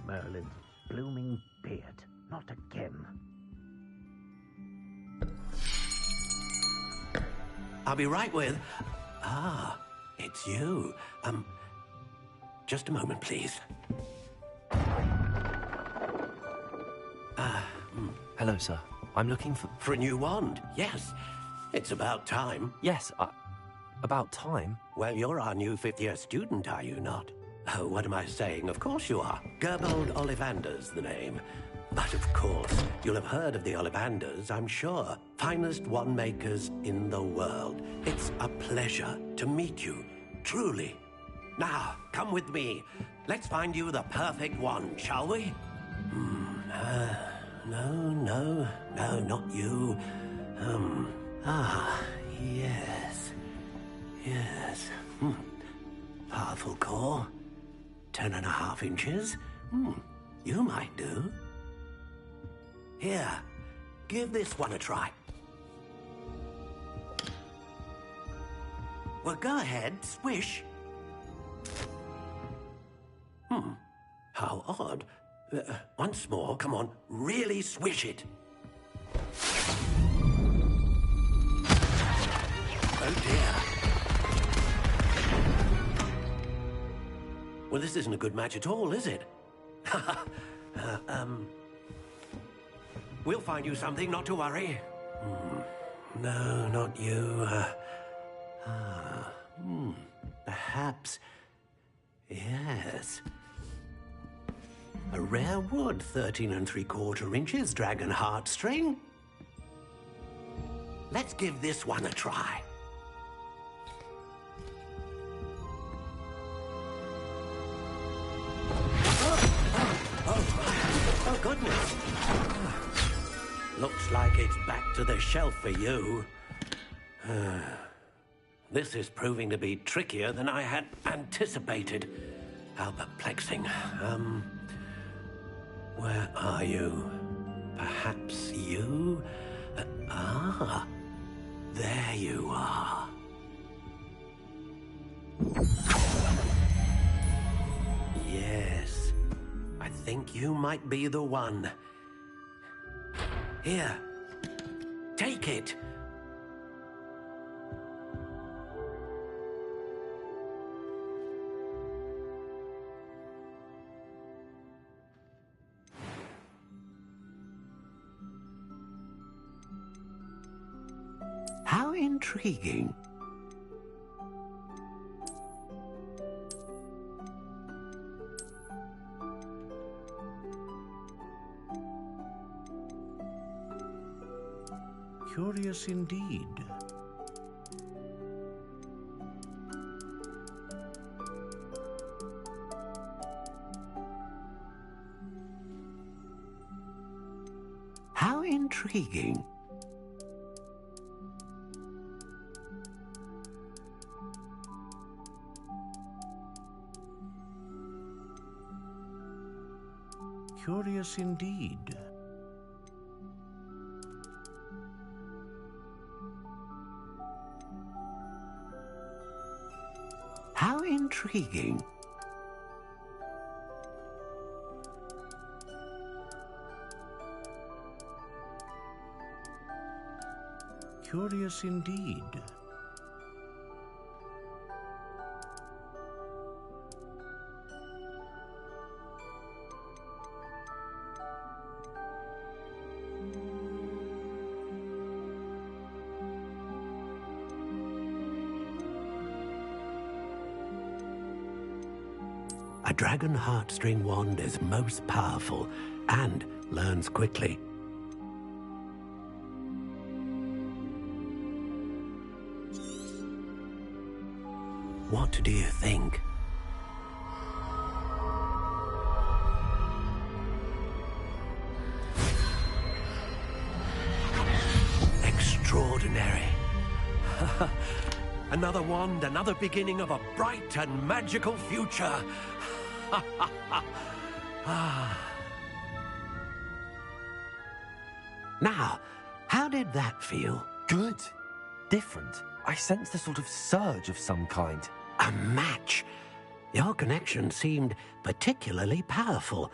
Merlin's blooming beard. Not again. I'll be right with... Ah, it's you. Just a moment, please. Hello, sir. I'm looking for... For a new wand, yes. It's about time. Yes, about time? Well, you're our new fifth-year student, are you not? Oh, what am I saying? Of course you are. Gerbold Ollivander's the name. But of course, you'll have heard of the Ollivanders, I'm sure. Finest wand makers in the world. It's a pleasure to meet you, truly. Now, come with me. Let's find you the perfect wand, shall we? No, not you. Yes. Powerful core. 10.5 inches. You might do. Here, give this one a try. Well, go ahead, swish. How odd. Once more, come on, really swish it. Oh dear. Well, this isn't a good match at all, is it? We'll find you something, not to worry. No, not you. Perhaps... Yes. A rare wood, 13 3/4 inches, dragon heartstring. Let's give this one a try. Oh, goodness. Looks like it's back to the shelf for you. This is proving to be trickier than I had anticipated. How perplexing. Where are you? Perhaps you? There you are. Yes, I think you might be the one. Here, take it. How intriguing. Curious indeed. How intriguing. Curious indeed. How intriguing. Curious indeed. A dragon heartstring wand is most powerful and learns quickly. What do you think? Extraordinary. Another wand, another beginning of a bright and magical future. Now, how did that feel? Good. Different. I sensed a sort of surge of some kind. A match. Your connection seemed particularly powerful.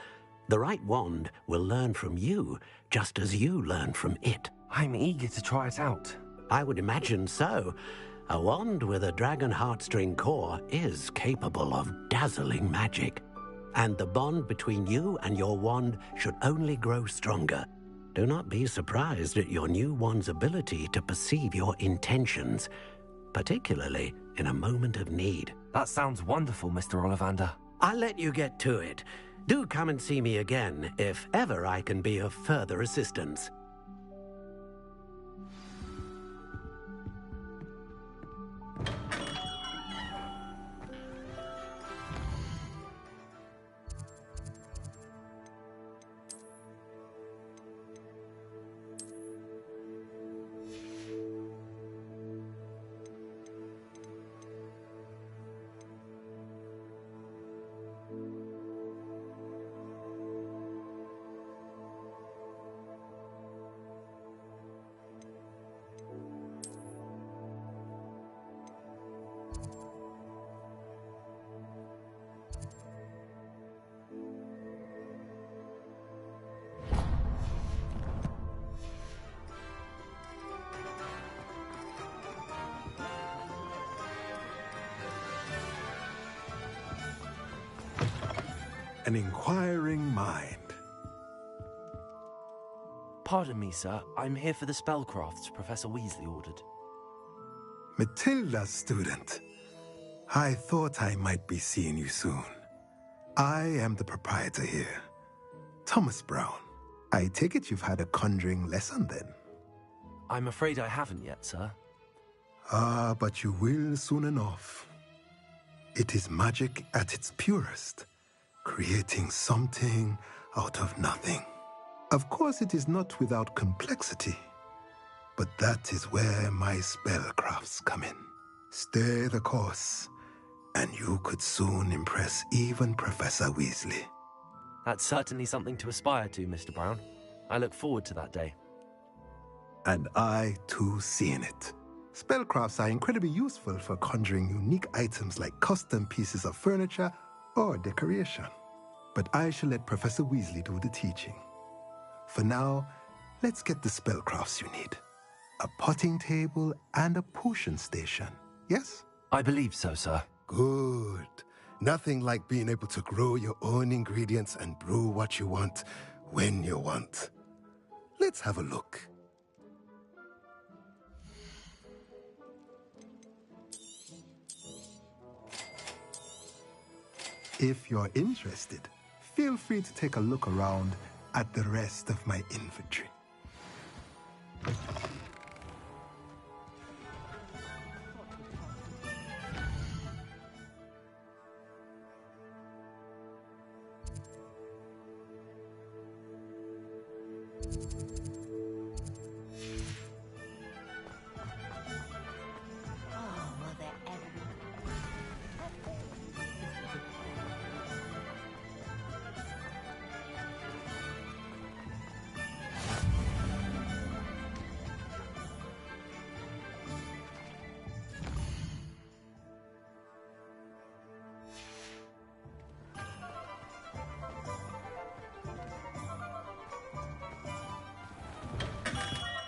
The right wand will learn from you, just as you learn from it. I'm eager to try it out. I would imagine so. A wand with a dragon heartstring core is capable of dazzling magic. And the bond between you and your wand should only grow stronger. Do not be surprised at your new wand's ability to perceive your intentions, particularly in a moment of need. That sounds wonderful, Mr. Ollivander. I'll let you get to it. Do come and see me again if ever I can be of further assistance. An inquiring mind. Pardon me, sir. I'm here for the spellcrafts Professor Weasley ordered. Matilda's student. I thought I might be seeing you soon. I am the proprietor here, Thomas Brown. I take it you've had a conjuring lesson then? I'm afraid I haven't yet, sir. Ah, but you will soon enough. It is magic at its purest, creating something out of nothing. Of course, it is not without complexity, but that is where my spellcrafts come in. Stay the course, and you could soon impress even Professor Weasley. That's certainly something to aspire to, Mr. Brown. I look forward to that day. And I, too, seeing it. Spellcrafts are incredibly useful for conjuring unique items like custom pieces of furniture or decoration. But I shall let Professor Weasley do the teaching. For now, let's get the spellcrafts you need. A potting table and a potion station, yes? I believe so, sir. Good. Nothing like being able to grow your own ingredients and brew what you want when you want. Let's have a look. If you're interested, feel free to take a look around at the rest of my inventory.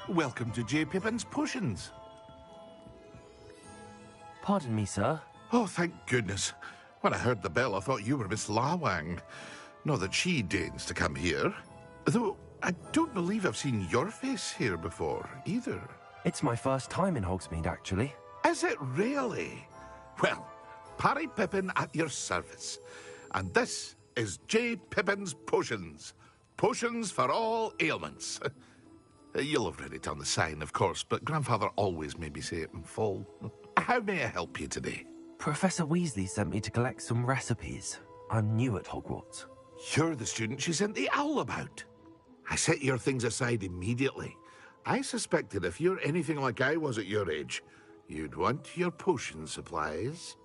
Welcome to J. Pippin's Potions. Pardon me, sir. Oh, thank goodness. When I heard the bell, I thought you were Miss Lawang. Not that she deigns to come here. Though, I don't believe I've seen your face here before, either. It's my first time in Hogsmeade, actually. Is it really? Well, Parry Pippin at your service. And this is J. Pippin's Potions. Potions for all ailments. You'll have read it on the sign, of course, but Grandfather always made me say it in full. How may I help you today? Professor Weasley sent me to collect some recipes. I'm new at Hogwarts. You're the student she sent the owl about. I set your things aside immediately. I suspected if you're anything like I was at your age, you'd want your potion supplies.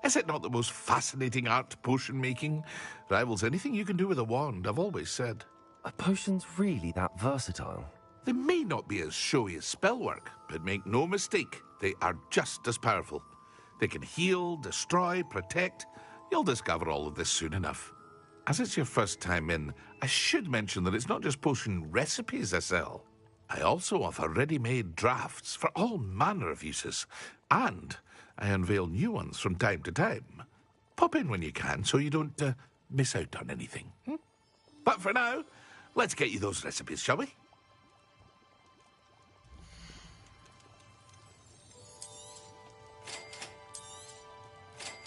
Is it not the most fascinating art, potion making? Rivals anything you can do with a wand, I've always said. Are potions really that versatile? They may not be as showy as spellwork, but make no mistake, they are just as powerful. They can heal, destroy, protect. You'll discover all of this soon enough. As it's your first time in, I should mention that it's not just potion recipes I sell. I also offer ready-made drafts for all manner of uses, and I unveil new ones from time to time. Pop in when you can so you don't miss out on anything. But for now, let's get you those recipes, shall we?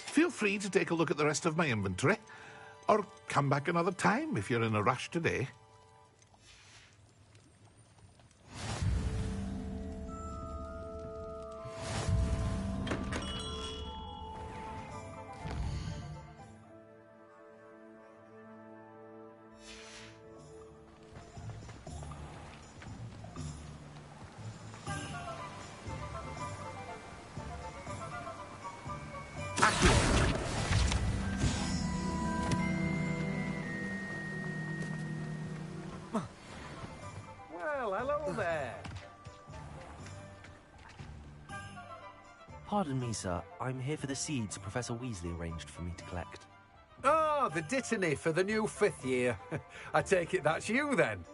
Feel free to take a look at the rest of my inventory, or come back another time if you're in a rush today. Well, hello there. Pardon me, sir. I'm here for the seeds Professor Weasley arranged for me to collect. Oh, the dittany for the new 5th year. I take it that's you, then.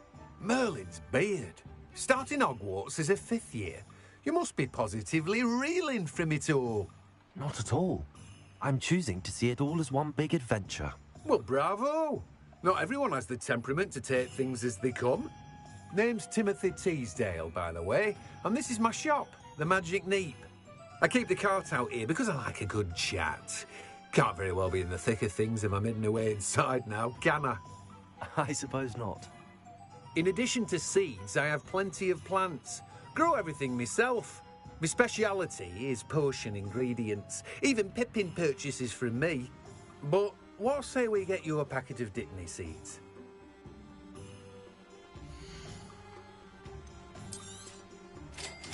Merlin's beard. Starting Hogwarts as a 5th year. You must be positively reeling from it all. Not at all. I'm choosing to see it all as one big adventure. Well, bravo. Not everyone has the temperament to take things as they come. Name's Timothy Teasdale, by the way, and this is my shop, the Magic Neep. I keep the cart out here because I like a good chat. Can't very well be in the thick of things if I'm hidden away inside now, can I? I suppose not. In addition to seeds, I have plenty of plants. Grow everything myself. My speciality is potion ingredients. Even Pippin purchases from me. But what say we get you a packet of Dittany seeds?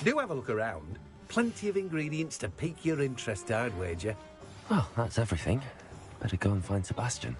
Do have a look around. Plenty of ingredients to pique your interest, I'd wager. Well, that's everything. Better go and find Sebastian.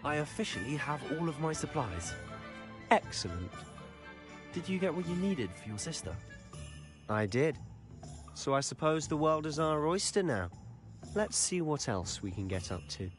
I officially have all of my supplies. Excellent. Did you get what you needed for your sister? I did. So I suppose the world is our oyster now. Let's see what else we can get up to.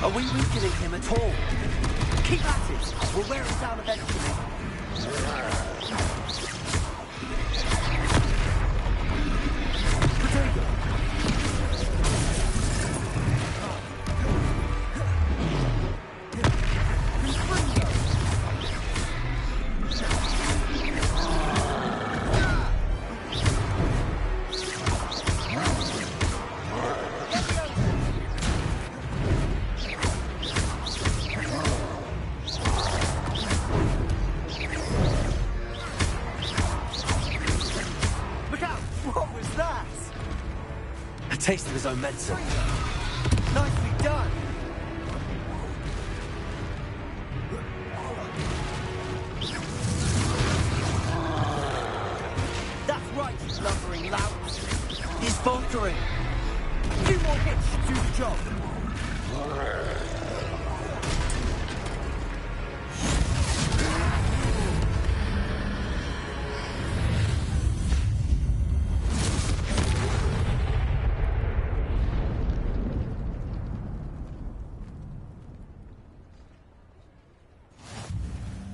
Are we weakening him at all? Keep at it! We'll wear him down eventually. Taste of his own medicine. Nicely done! That's right, you lumbering lout. He's faltering. A few more hits should do the job.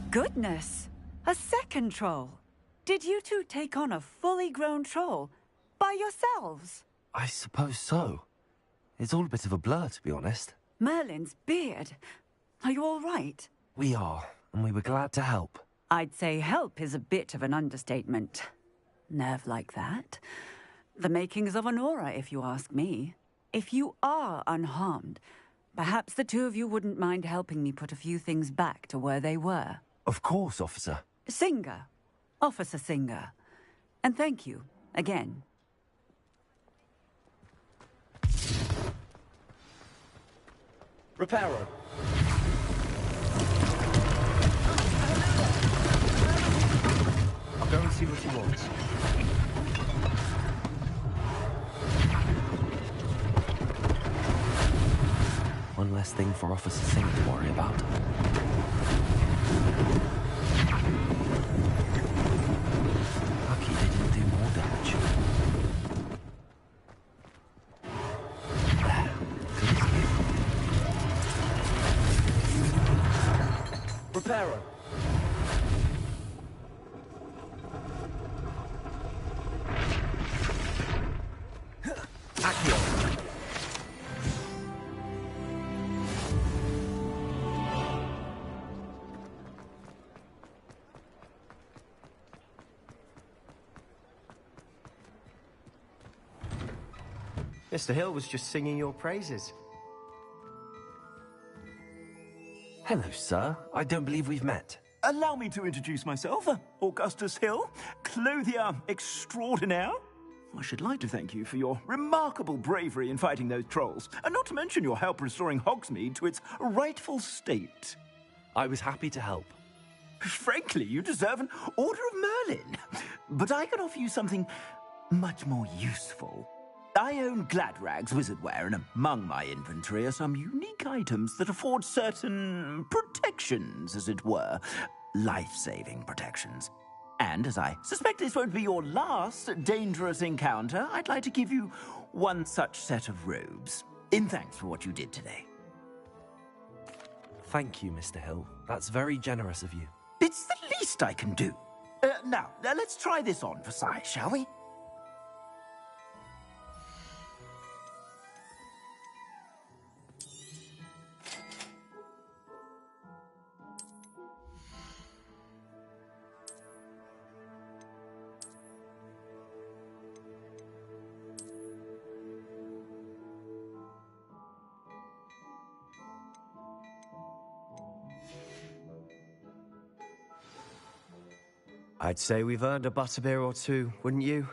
Goodness! A second troll! Did you two take on a fully grown troll? By yourselves? I suppose so. It's all a bit of a blur, to be honest. Merlin's beard. Are you all right? We are, and we were glad to help. I'd say help is a bit of an understatement. Nerve like that. The makings of an aura, if you ask me. If you are unharmed, perhaps the two of you wouldn't mind helping me put a few things back to where they were. Of course, officer. Singer. Officer Singer. And thank you, again. Reparo. I'll go and see what he wants. One less thing for Officer Singer to worry about. Lucky they didn't do more damage. There. Good as new. Reparo. Accio. Mr. Hill was just singing your praises. Hello, sir. I don't believe we've met. Allow me to introduce myself, Augustus Hill, clothier extraordinaire. I should like to thank you for your remarkable bravery in fighting those trolls, and not to mention your help restoring Hogsmeade to its rightful state. I was happy to help. Frankly, you deserve an Order of Merlin. But I can offer you something much more useful. I own Gladrag's wizardware, and among my inventory are some unique items that afford certain protections, as it were. Life-saving protections. And as I suspect this won't be your last dangerous encounter, I'd like to give you one such set of robes, in thanks for what you did today. Thank you, Mr. Hill. That's very generous of you. It's the least I can do. Now, let's try this on for size, shall we? I'd say we've earned a butterbeer or two, wouldn't you?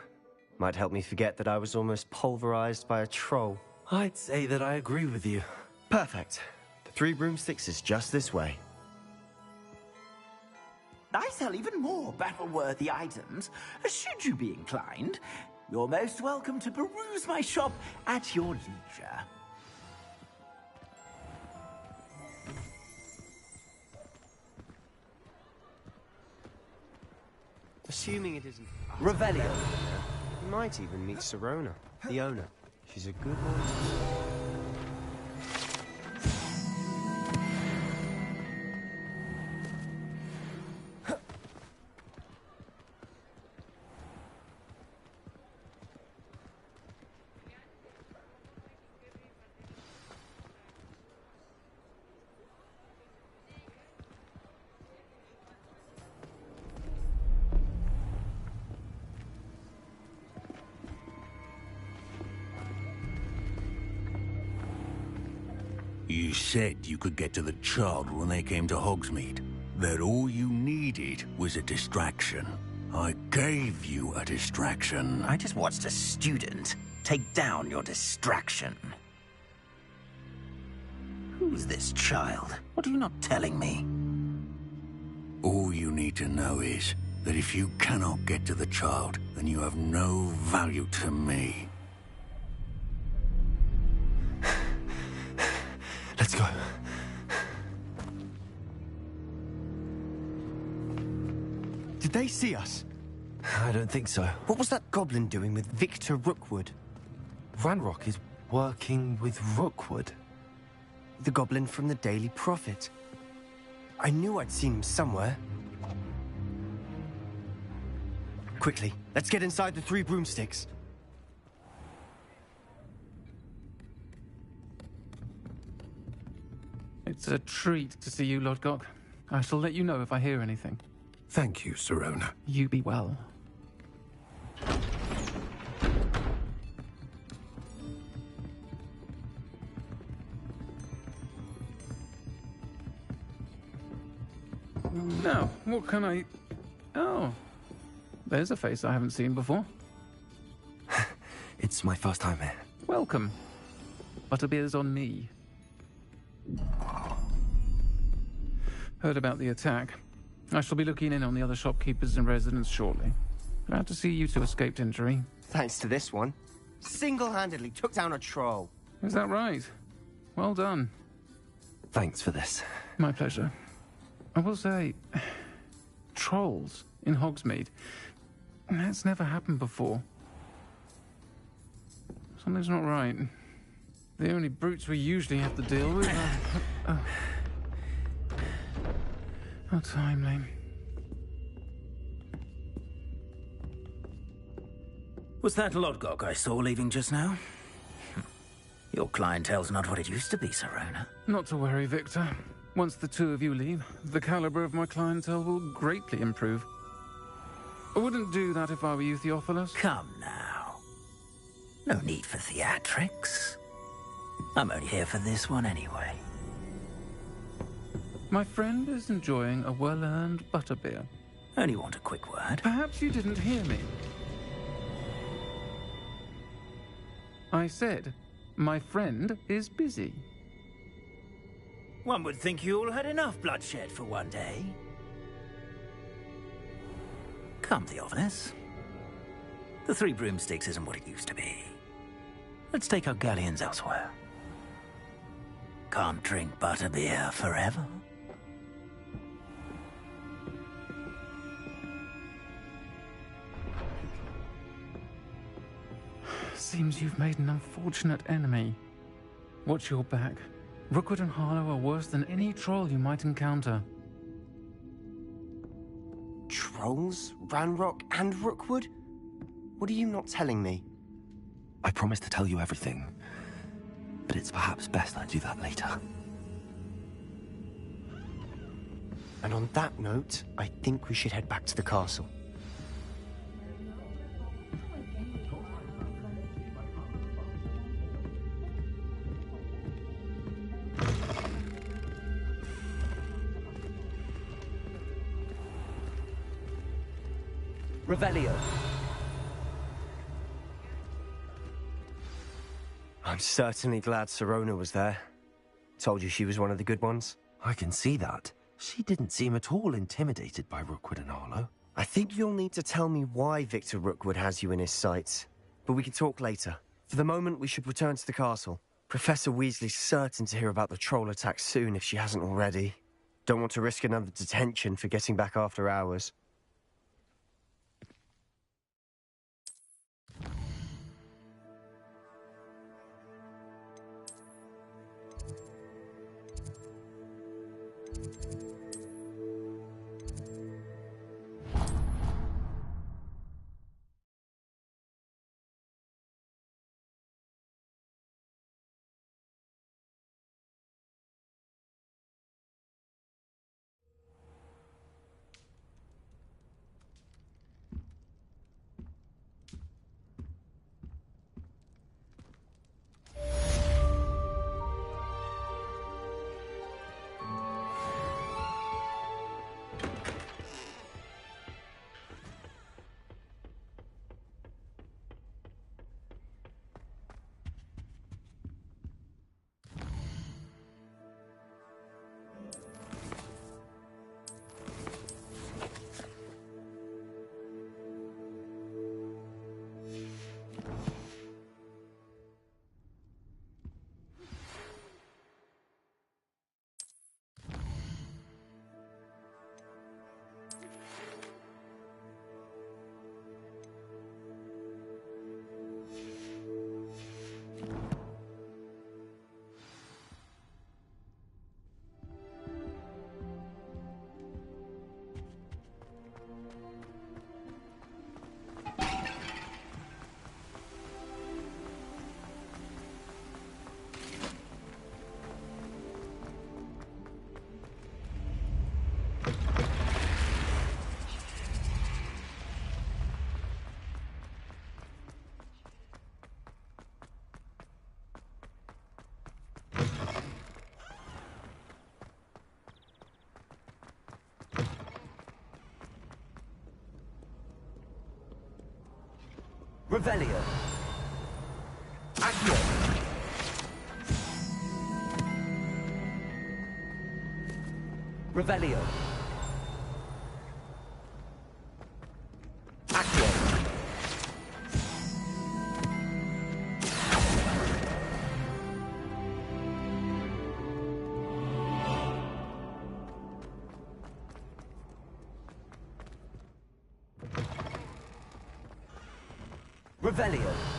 Might help me forget that I was almost pulverized by a troll. I'd say that I agree with you. Perfect. The 3 broomsticks is just this way. I sell even more battle-worthy items. Should you be inclined, you're most welcome to peruse my shop at your leisure. Assuming it isn't... Revelio. You might even meet Serona, the owner. She's a good one. You said you could get to the child when they came to Hogsmeade. That all you needed was a distraction. I gave you a distraction. I just watched a student take down your distraction. Who's this child? What are you not telling me? All you need to know is that if you cannot get to the child, then you have no value to me. Let's go. Did they see us? I don't think so. What was that goblin doing with Victor Rookwood? Ranrock is working with Rookwood. The goblin from the Daily Prophet. I knew I'd seen him somewhere. Quickly, let's get inside the 3 broomsticks. It's a treat to see you, Lodgok. I shall let you know if I hear anything. Thank you, Sirona. You be well. Now, what can I... Oh, there's a face I haven't seen before. It's my first time here. Welcome. Butterbeer's on me. Heard about the attack. I shall be looking in on the other shopkeepers and residents shortly. Glad to see you two escaped injury. Thanks to this one. Single-handedly took down a troll. Is that right? Well done. Thanks for this. My pleasure. I will say, trolls in Hogsmeade. That's never happened before. Something's not right. The only brutes we usually have to deal with are... How timely. Was that Lodgok I saw leaving just now? Your clientele's not what it used to be, Sirona. Not to worry, Victor. Once the 2 of you leave, the caliber of my clientele will greatly improve. I wouldn't do that if I were you, Theophilus. Come now. No need for theatrics. I'm only here for this one anyway. My friend is enjoying a well-earned butterbeer. Only want a quick word. Perhaps you didn't hear me. I said, my friend is busy. One would think you all had enough bloodshed for one day. Come, Theophilus. The 3 broomsticks isn't what it used to be. Let's take our galleons elsewhere. Can't drink butterbeer forever. Seems you've made an unfortunate enemy. Watch your back. Rookwood and Harlow are worse than any troll you might encounter. Trolls? Ranrock and Rookwood? What are you not telling me? I promised to tell you everything, but it's perhaps best I do that later. And on that note, I think we should head back to the castle. Revelio. I'm certainly glad Sirona was there. Told you she was one of the good ones. I can see that. She didn't seem at all intimidated by Rookwood and Harlow. I think you'll need to tell me why Victor Rookwood has you in his sights. But we can talk later. For the moment, we should return to the castle. Professor Weasley's certain to hear about the troll attack soon if she hasn't already. Don't want to risk another detention for getting back after hours. Revelio. Accio. Revelio. Accio. Revelio.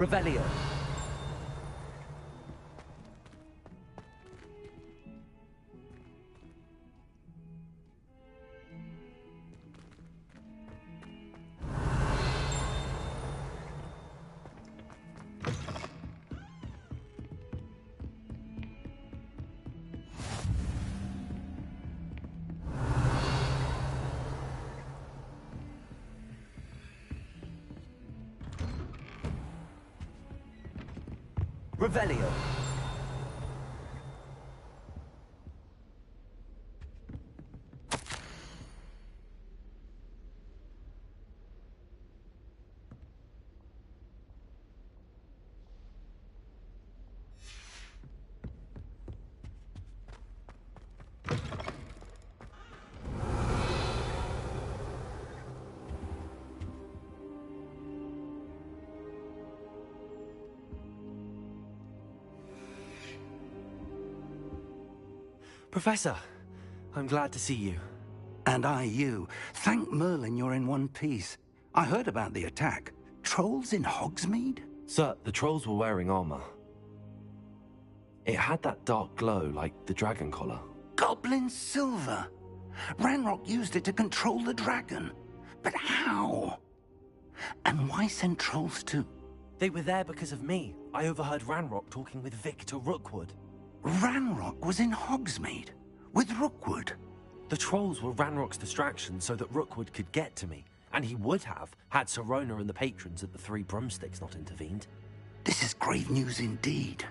Revelio. Revelio. Professor, I'm glad to see you. And I you. Thank Merlin you're in one piece. I heard about the attack. Trolls in Hogsmeade? Sir, the trolls were wearing armor. It had that dark glow like the dragon collar. Goblin silver. Ranrock used it to control the dragon. But how? And why send trolls to... They were there because of me. I overheard Ranrock talking with Victor Rookwood. Ranrock was in Hogsmeade? With Rookwood? The trolls were Ranrock's distraction so that Rookwood could get to me. And he would have, had Sirona and the patrons at the Three Broomsticks not intervened. This is grave news indeed.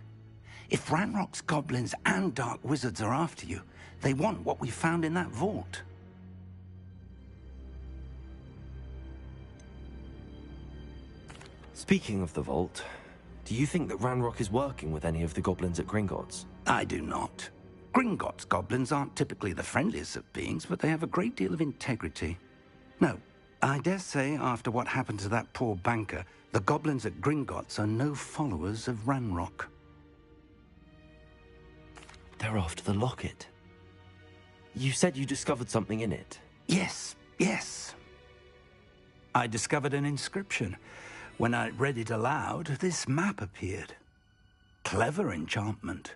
If Ranrock's goblins and dark wizards are after you, they want what we found in that vault. Speaking of the vault, do you think that Ranrock is working with any of the goblins at Gringotts? I do not. Gringotts goblins aren't typically the friendliest of beings, but they have a great deal of integrity. No, I dare say after what happened to that poor banker, the goblins at Gringotts are no followers of Ranrock. They're after the locket. You said you discovered something in it. Yes. I discovered an inscription. When I read it aloud, this map appeared. Clever enchantment.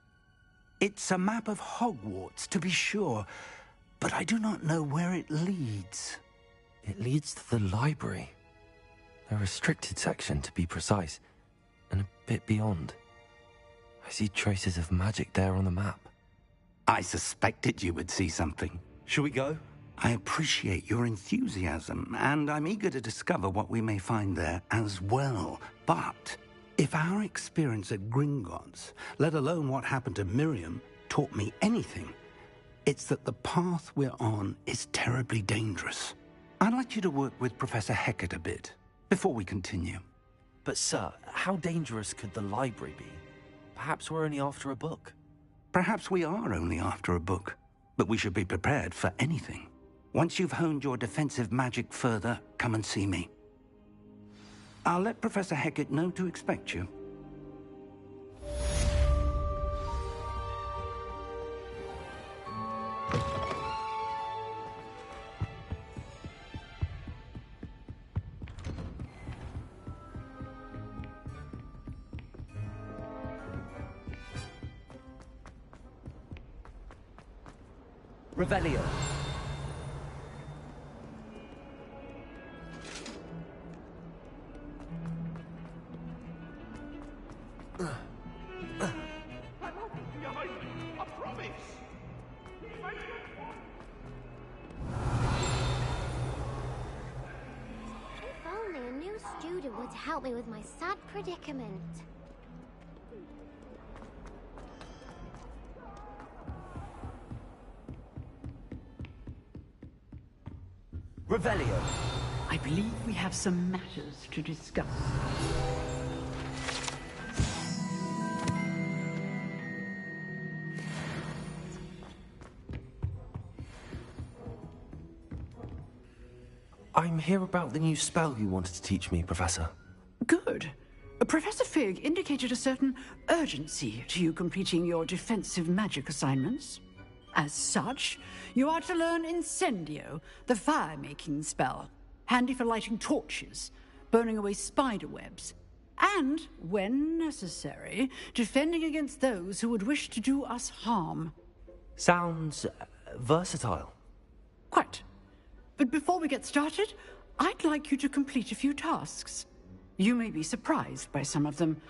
It's a map of Hogwarts, to be sure, but I do not know where it leads. It leads to the library. A restricted section, to be precise, and a bit beyond. I see traces of magic there on the map. I suspected you would see something. Shall we go? I appreciate your enthusiasm, and I'm eager to discover what we may find there as well. But if our experience at Gringotts, let alone what happened to Miriam, taught me anything, it's that the path we're on is terribly dangerous. I'd like you to work with Professor Hecat a bit before we continue. But sir, how dangerous could the library be? Perhaps we're only after a book. Perhaps we are only after a book, but we should be prepared for anything. Once you've honed your defensive magic further, come and see me. I'll let Professor Hecat know to expect you. Revelio. If only a new student were to help me with my sad predicament. Revelio. I believe we have some matters to discuss. I'm here about the new spell you wanted to teach me, Professor. Good. Professor Fig indicated a certain urgency to you completing your defensive magic assignments. As such, you are to learn Incendio, the fire-making spell, handy for lighting torches, burning away spider webs, and, when necessary, defending against those who would wish to do us harm. Sounds versatile. Quite. But before we get started, I'd like you to complete a few tasks. You may be surprised by some of them.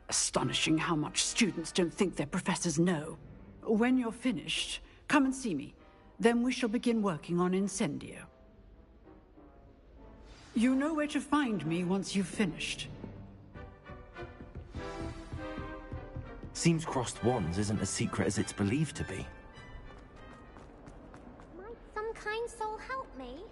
Astonishing how much students don't think their professors know. When you're finished, come and see me. Then we shall begin working on Incendio. You know where to find me once you've finished. Seems crossed wands isn't as secret as it's believed to be. Might some kind soul help me?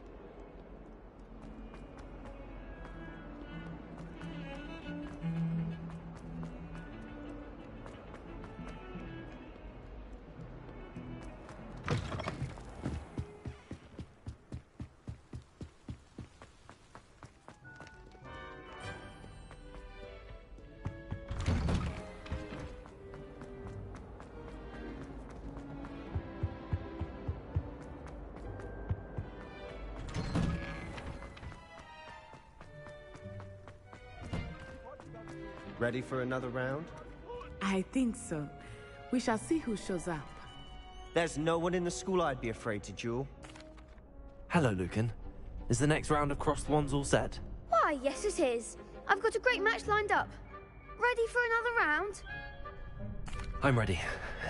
Ready for another round? I think so. We shall see who shows up. There's no one in the school I'd be afraid to duel. Hello, Lucan. Is the next round of crossed wands all set? Why, yes it is. I've got a great match lined up. Ready for another round? I'm ready.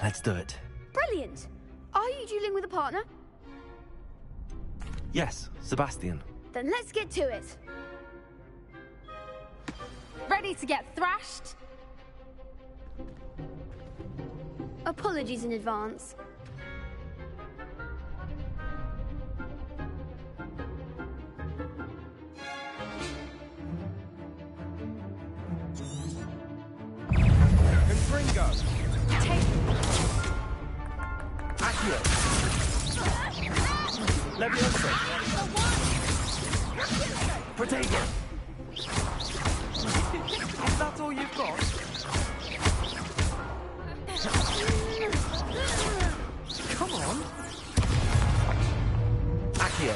Let's do it. Brilliant. Are you dueling with a partner? Yes, Sebastian. Then let's get to it. Ready to get thrashed? Apologies in advance. Confringo! Accio! Leviosa! Protego! Is that all you've got? Come on! Accio!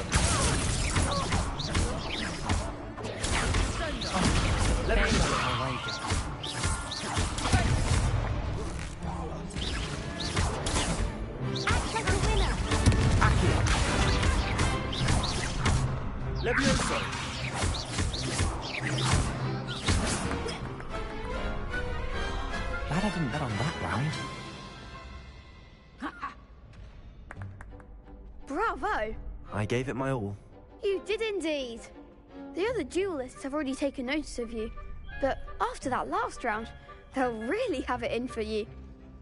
Leviosa! Glad I didn't bet on that round. Bravo! I gave it my all. You did indeed. The other duelists have already taken notice of you, but after that last round, they'll really have it in for you.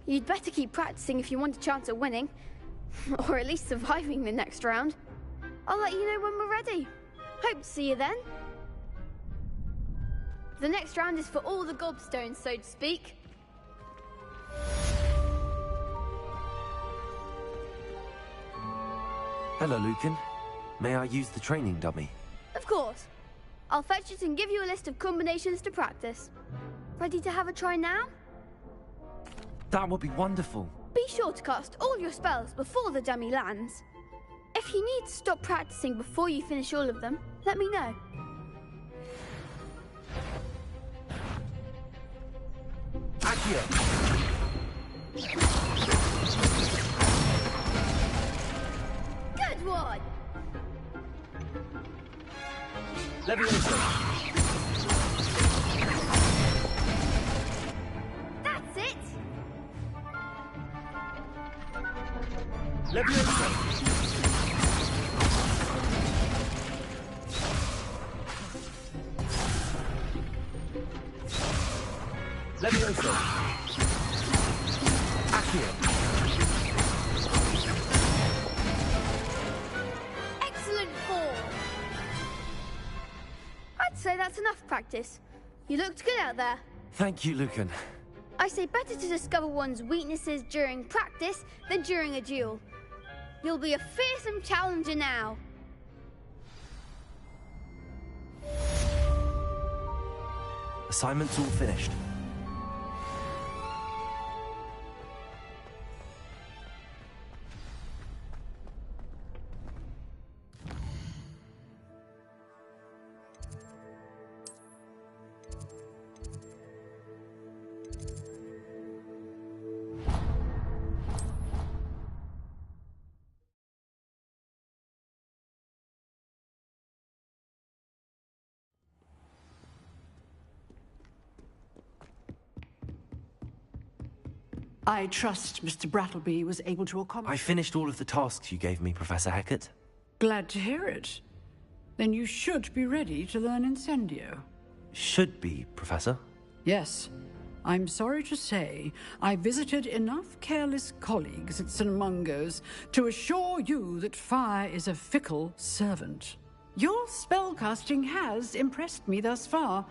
You'd better keep practicing if you want a chance at winning, or at least surviving the next round. I'll let you know when we're ready. Hope to see you then. The next round is for all the gobstones, so to speak. Hello, Lucan. May I use the training dummy? Of course. I'll fetch it and give you a list of combinations to practice. Ready to have a try now? That would be wonderful. Be sure to cast all your spells before the dummy lands. If you need to stop practicing before you finish all of them, let me know. Accio! 1, Leviosa! That's it! Leviosa! Leviosa! Accio! Excellent form! I'd say that's enough practice. You looked good out there. Thank you, Lucan. I say better to discover one's weaknesses during practice than during a duel. You'll be a fearsome challenger now. Assignment's all finished. I trust Mr. Brattleby was able to accommodate... I finished all of the tasks you gave me, Professor Hecat. Glad to hear it. Then you should be ready to learn Incendio. Should be, Professor. Yes. I'm sorry to say, I visited enough careless colleagues at St. Mungo's to assure you that fire is a fickle servant. Your spellcasting has impressed me thus far,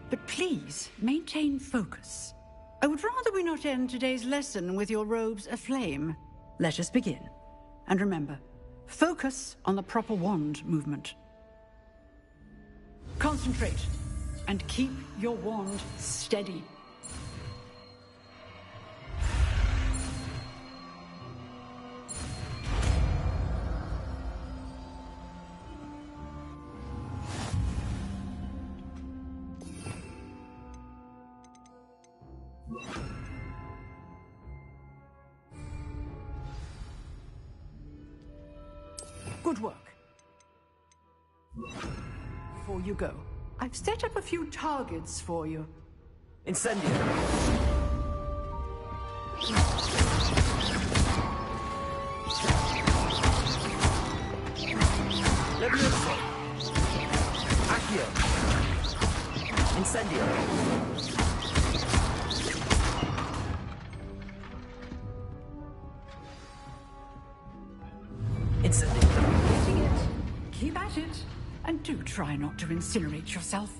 but please maintain focus. I would rather we not end today's lesson with your robes aflame. Let us begin. And remember, focus on the proper wand movement. Concentrate, and keep your wand steady. Good work. Before you go, I've set up a few targets for you. Incendio! Leviosa! Accio! Incendio! Getting it. Keep at it. And do try not to incinerate yourself.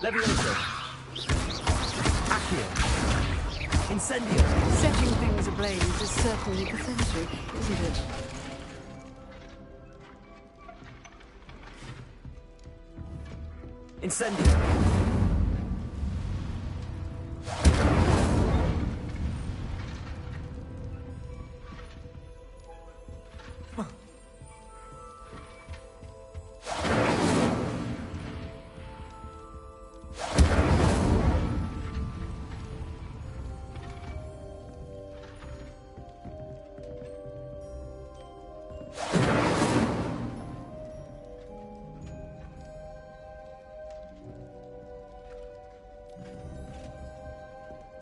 Leviosa! Accio! Incendio! Setting things ablaze is certainly pathetic, isn't it? Incendio!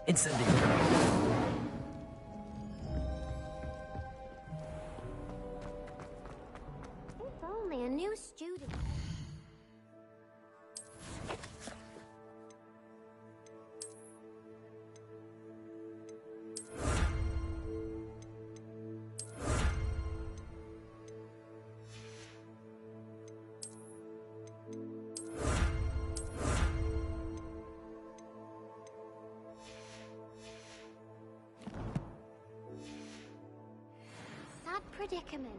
Incendio! If only a new student. Sad predicament.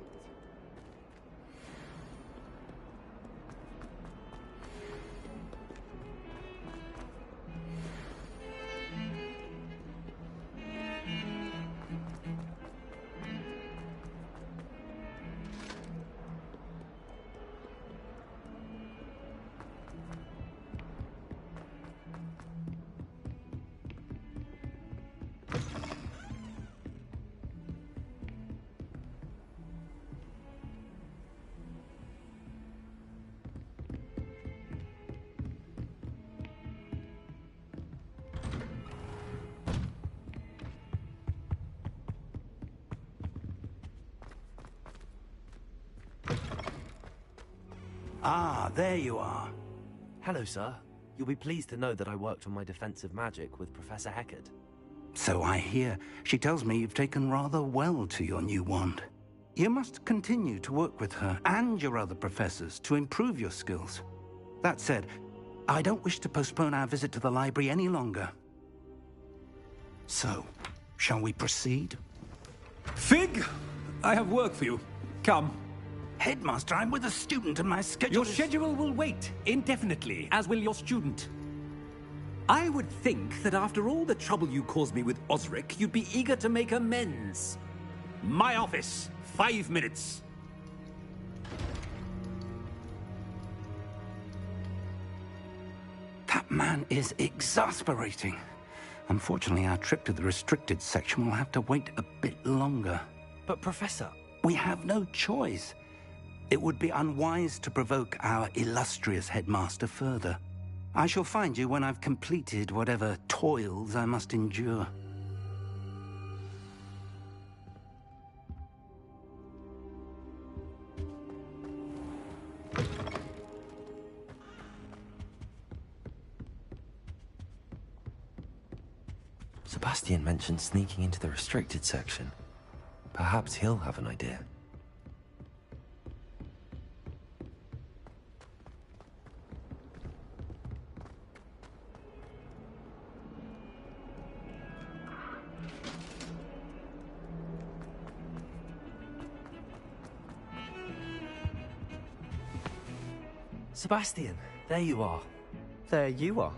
Ah, there you are. Hello, sir. You'll be pleased to know that I worked on my defensive magic with Professor Heckard. So I hear. She tells me you've taken rather well to your new wand. You must continue to work with her and your other professors to improve your skills. That said, I don't wish to postpone our visit to the library any longer. So, shall we proceed? Fig! I have work for you. Come. Headmaster, I'm with a student and my schedule Your schedule will wait indefinitely, as will your student. I would think that after all the trouble you caused me with Osric, you'd be eager to make amends. My office, 5 minutes. That man is exasperating. Unfortunately, our trip to the restricted section will have to wait a bit longer. But, Professor... We have no choice. It would be unwise to provoke our illustrious headmaster further. I shall find you when I've completed whatever toils I must endure. Sebastian mentioned sneaking into the restricted section. Perhaps he'll have an idea. Sebastian, there you are. There you are.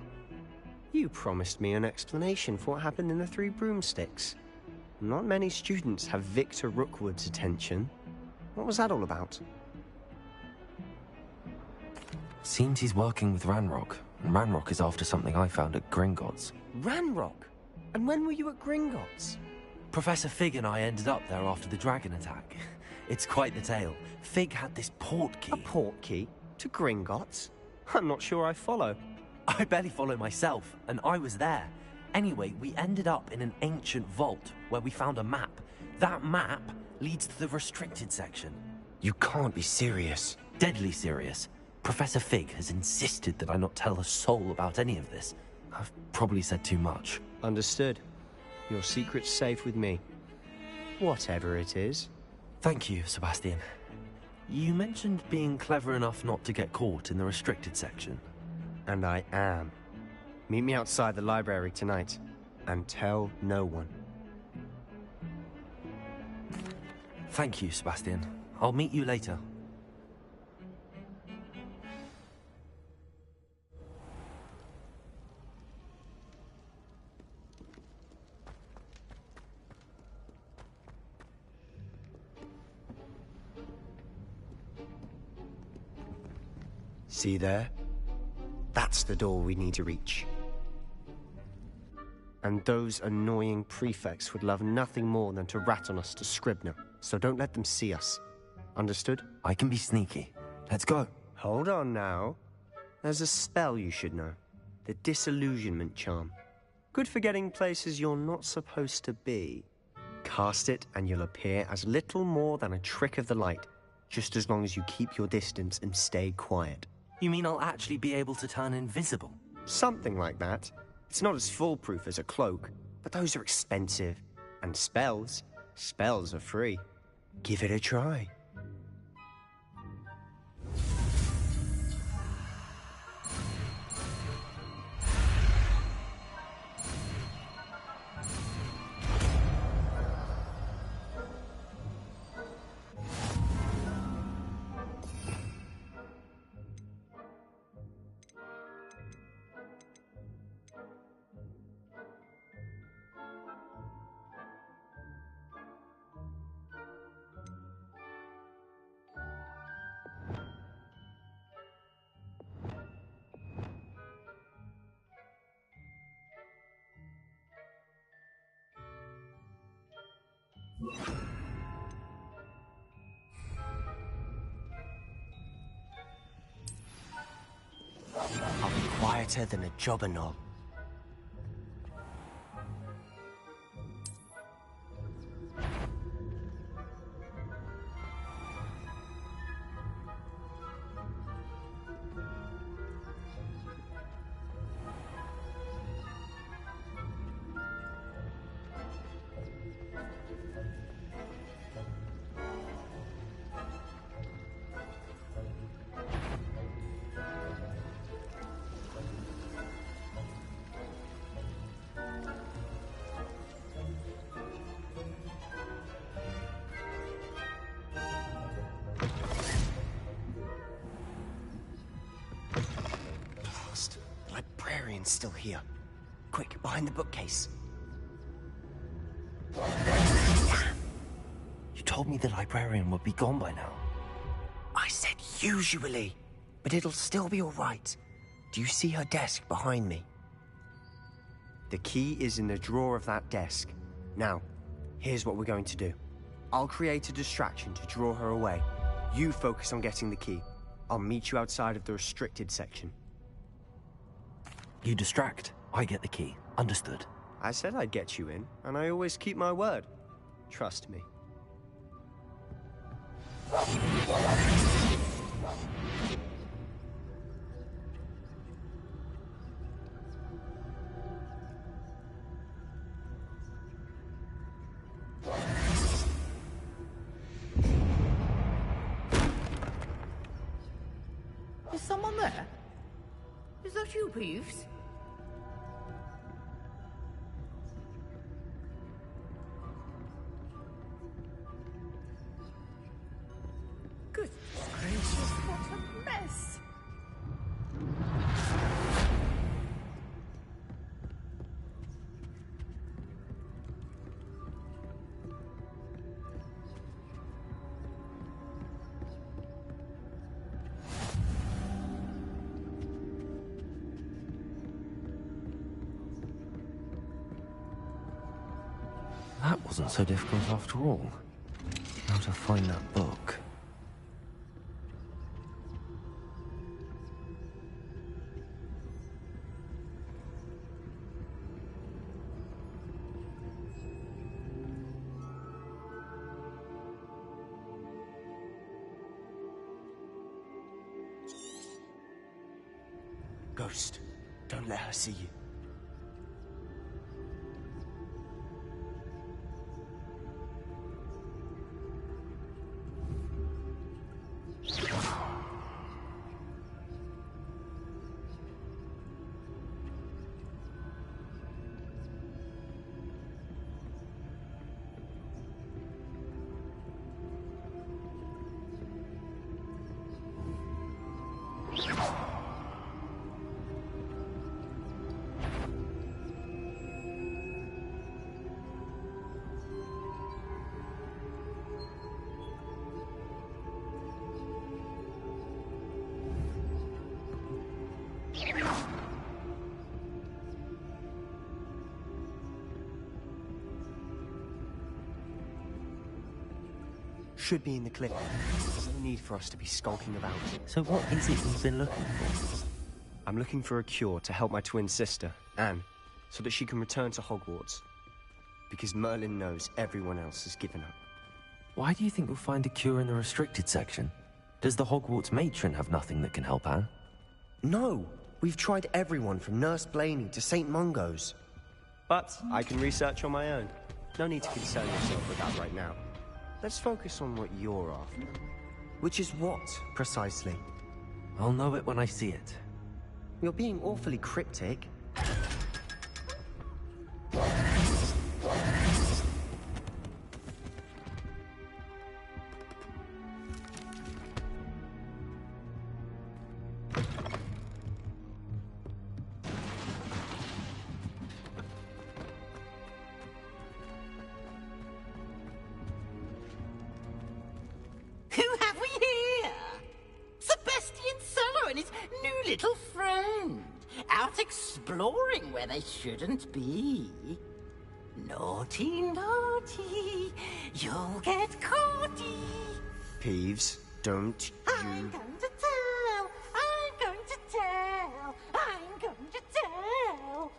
You promised me an explanation for what happened in the Three Broomsticks. Not many students have Victor Rookwood's attention. What was that all about? Seems he's working with Ranrock, and Ranrock is after something I found at Gringotts. Ranrock? And when were you at Gringotts? Professor Fig and I ended up there after the dragon attack. It's quite the tale. Fig had this port key. A port key? To Gringotts? I'm not sure I follow. I barely follow myself, and I was there. Anyway, we ended up in an ancient vault where we found a map. That map leads to the restricted section. You can't be serious. Deadly serious. Professor Fig has insisted that I not tell a soul about any of this. I've probably said too much. Understood. Your secret's safe with me. Whatever it is. Thank you, Sebastian. You mentioned being clever enough not to get caught in the restricted section. And I am. Meet me outside the library tonight, and tell no one. Thank you, Sebastian. I'll meet you later. See there? That's the door we need to reach. And those annoying prefects would love nothing more than to rat on us to Scribner, so don't let them see us. Understood? I can be sneaky. Let's go. Hold on now. There's a spell you should know. The Disillusionment Charm. Good for getting places you're not supposed to be. Cast it and you'll appear as little more than a trick of the light, just as long as you keep your distance and stay quiet. You mean I'll actually be able to turn invisible? Something like that. It's not as foolproof as a cloak, but those are expensive. And spells are free. Give it a try. I'll be quieter than a jobberknoll. It's still here. Quick, behind the bookcase. You told me the librarian would be gone by now. I said usually, but it'll still be all right. Do you see her desk behind me? The key is in the drawer of that desk. Now, here's what we're going to do. I'll create a distraction to draw her away. You focus on getting the key. I'll meet you outside of the restricted section. You distract, I get the key. Understood. I said I'd get you in, and I always keep my word. Trust me. Is someone there? Is that you, Peeves? Goodness gracious, what a mess! That wasn't so difficult after all. How to find that book. Ghost, don't let her see you. Should be in the clip. There's no need for us to be skulking about. So what is it you've been looking for? I'm looking for a cure to help my twin sister, Anne, so that she can return to Hogwarts. Because Merlin knows everyone else has given up. Why do you think we'll find a cure in the restricted section? Does the Hogwarts matron have nothing that can help Anne? No! We've tried everyone from Nurse Blaney to St. Mungo's. But I can research on my own. No need to concern yourself with that right now. Let's focus on what you're after. Which is what, precisely? I'll know it when I see it. You're being awfully cryptic. Who have we here? Sebastian Cello and his new little friend. Out exploring where they shouldn't be. Naughty, naughty. You'll get caughty. Peeves, don't I'm going to tell. I'm going to tell. I'm going to tell.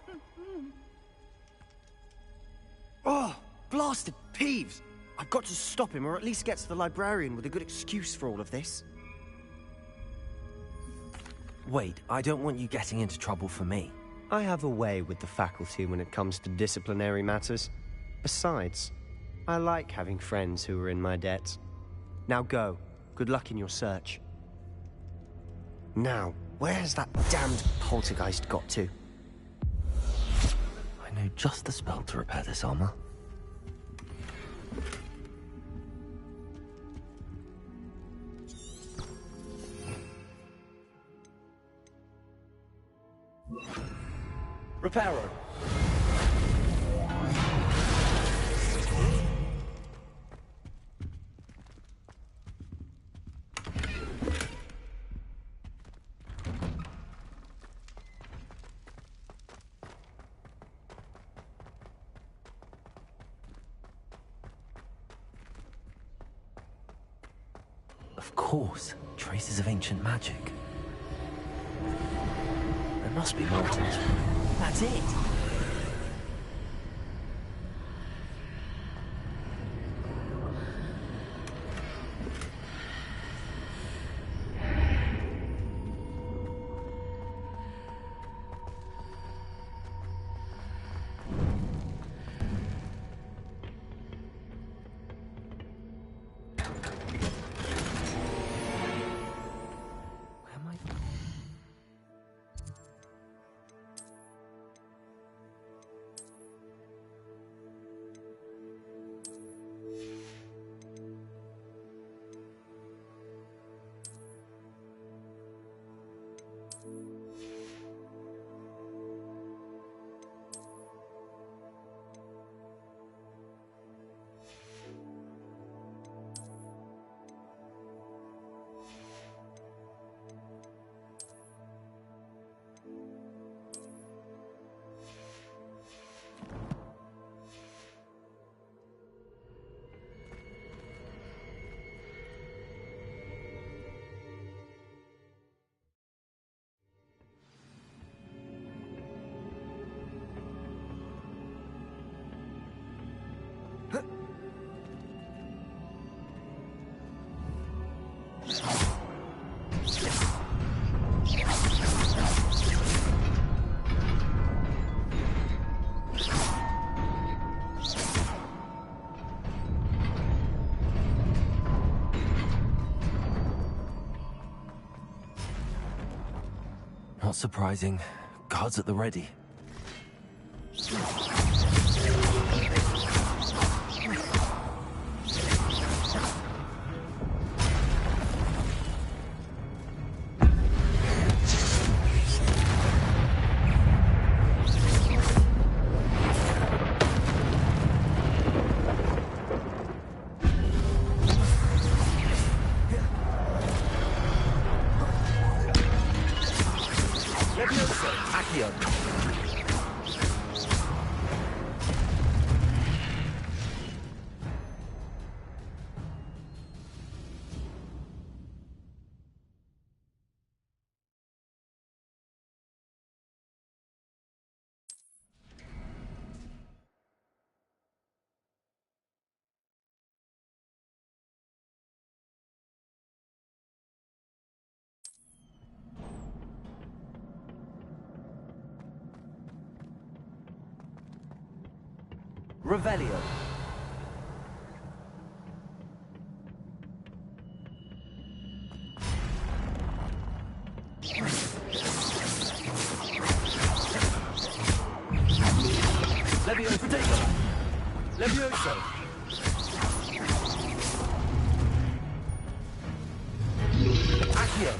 Oh, blasted Peeves! I've got to stop him, or at least get to the librarian with a good excuse for all of this. Wait, I don't want you getting into trouble for me. I have a way with the faculty when it comes to disciplinary matters. Besides, I like having friends who are in my debt. Now go. Good luck in your search. Now, where's that damned poltergeist got to? I know just the spell to repair this armor. Reparo. Of course, traces of ancient magic. There must be more to it. That's it! Not surprising. Guards at the ready. Revelio. Levio Protego. Levioso. Accio.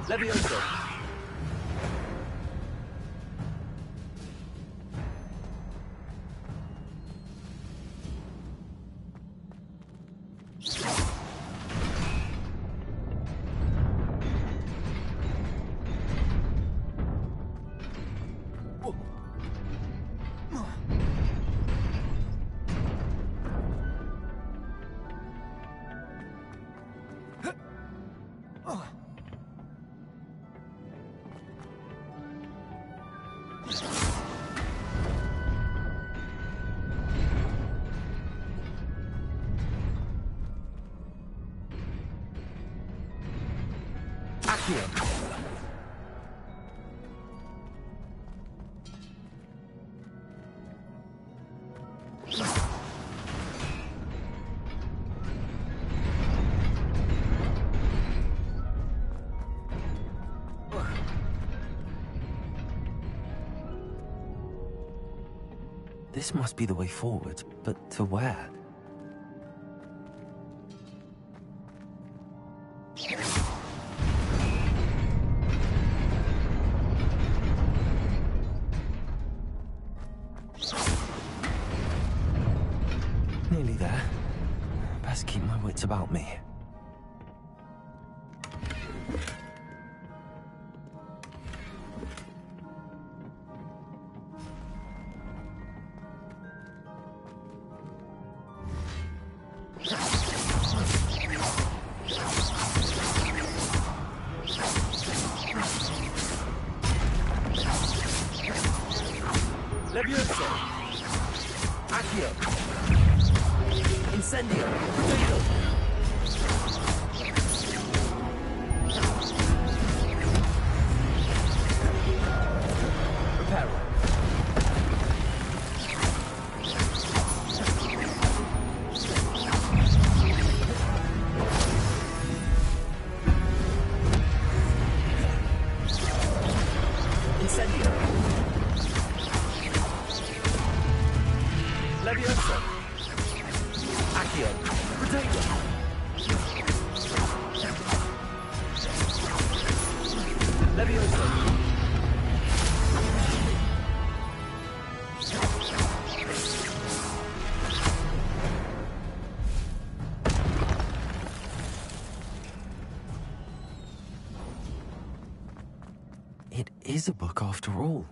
Levioso. This must be the way forward, but to where? wits about me. Levioso! Accio! Incendio! Potato! Reparo! Incendio! Levioso! Accio! Potato! Levioso! It is a book after all.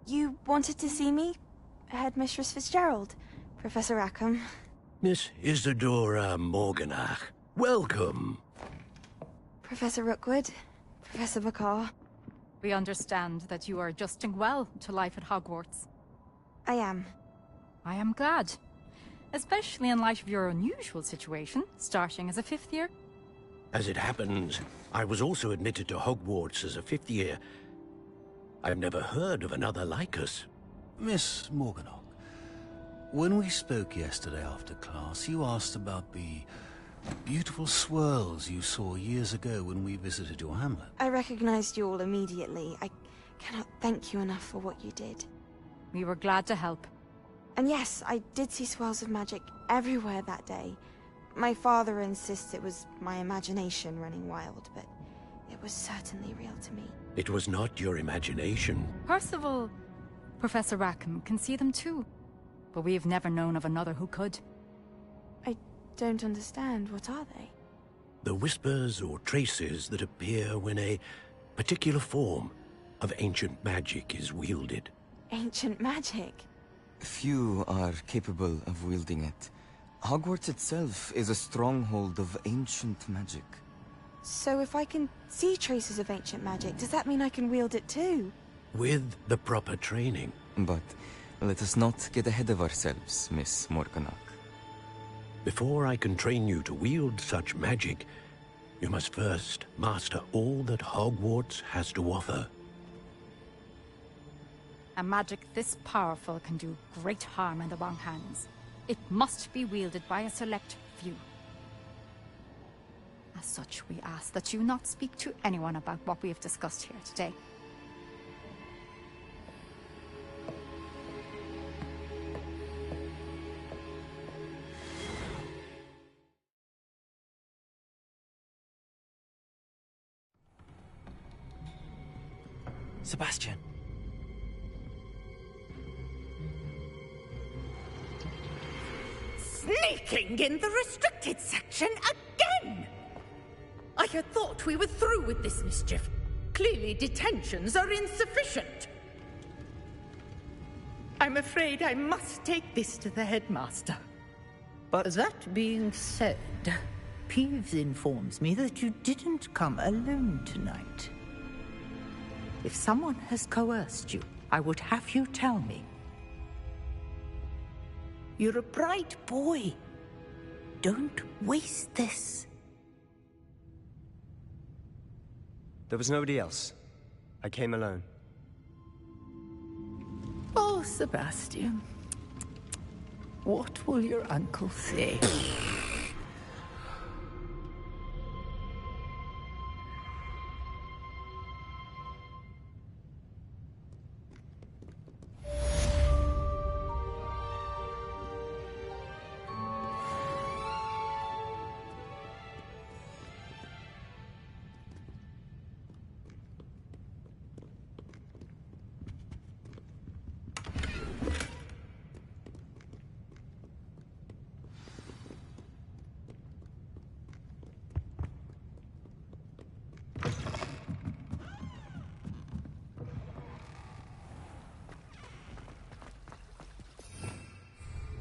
You wanted to see me? Headmistress Fitzgerald? Professor Rackham? Miss Isadora Morganach, welcome. Professor Rookwood? Professor Bakar? We understand that you are adjusting well to life at Hogwarts. I am. I am glad. Especially in light of your unusual situation, starting as a 5th year. As it happens, I was also admitted to Hogwarts as a 5th year. I've never heard of another like us. Miss Morganach, when we spoke yesterday after class, you asked about the beautiful swirls you saw years ago when we visited your hamlet. I recognized you all immediately. I cannot thank you enough for what you did. We were glad to help. And yes, I did see swirls of magic everywhere that day. My father insists it was my imagination running wild, but it was certainly real to me. It was not your imagination. Percival, Professor Rackham can see them too. But we've never known of another who could. I don't understand. What are they? The whispers or traces that appear when a particular form of ancient magic is wielded. Ancient magic? Few are capable of wielding it. Hogwarts itself is a stronghold of ancient magic. So if I can see traces of ancient magic, does that mean I can wield it too? With the proper training. But let us not get ahead of ourselves, Miss Morganach. Before I can train you to wield such magic, you must first master all that Hogwarts has to offer. A magic this powerful can do great harm in the wrong hands. It must be wielded by a select few. As such, we ask that you not speak to anyone about what we have discussed here today. Sebastian. Sneaking in the restricted section again! I had thought we were through with this mischief. Clearly detentions are insufficient. I'm afraid I must take this to the headmaster. But that being said, Peeves informs me that you didn't come alone tonight. If someone has coerced you, I would have you tell me. You're a bright boy. Don't waste this. There was nobody else. I came alone. Oh, Sebastian. What will your uncle say?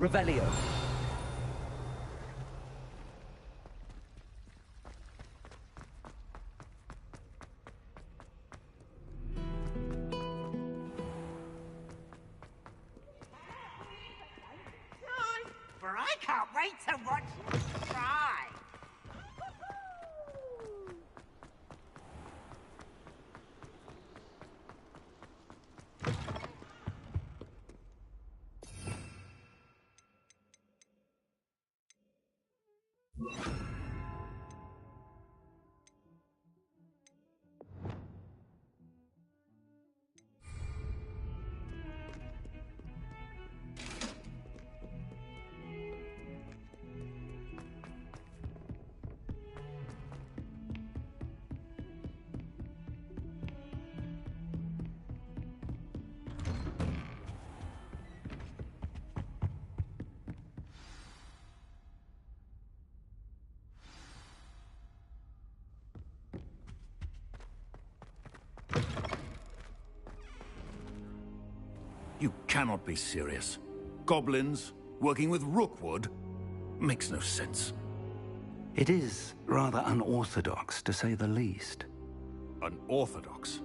Revelio. For I can't wait to watch you try. You cannot be serious. Goblins working with Rookwood? Makes no sense. It is rather unorthodox, to say the least. Unorthodox?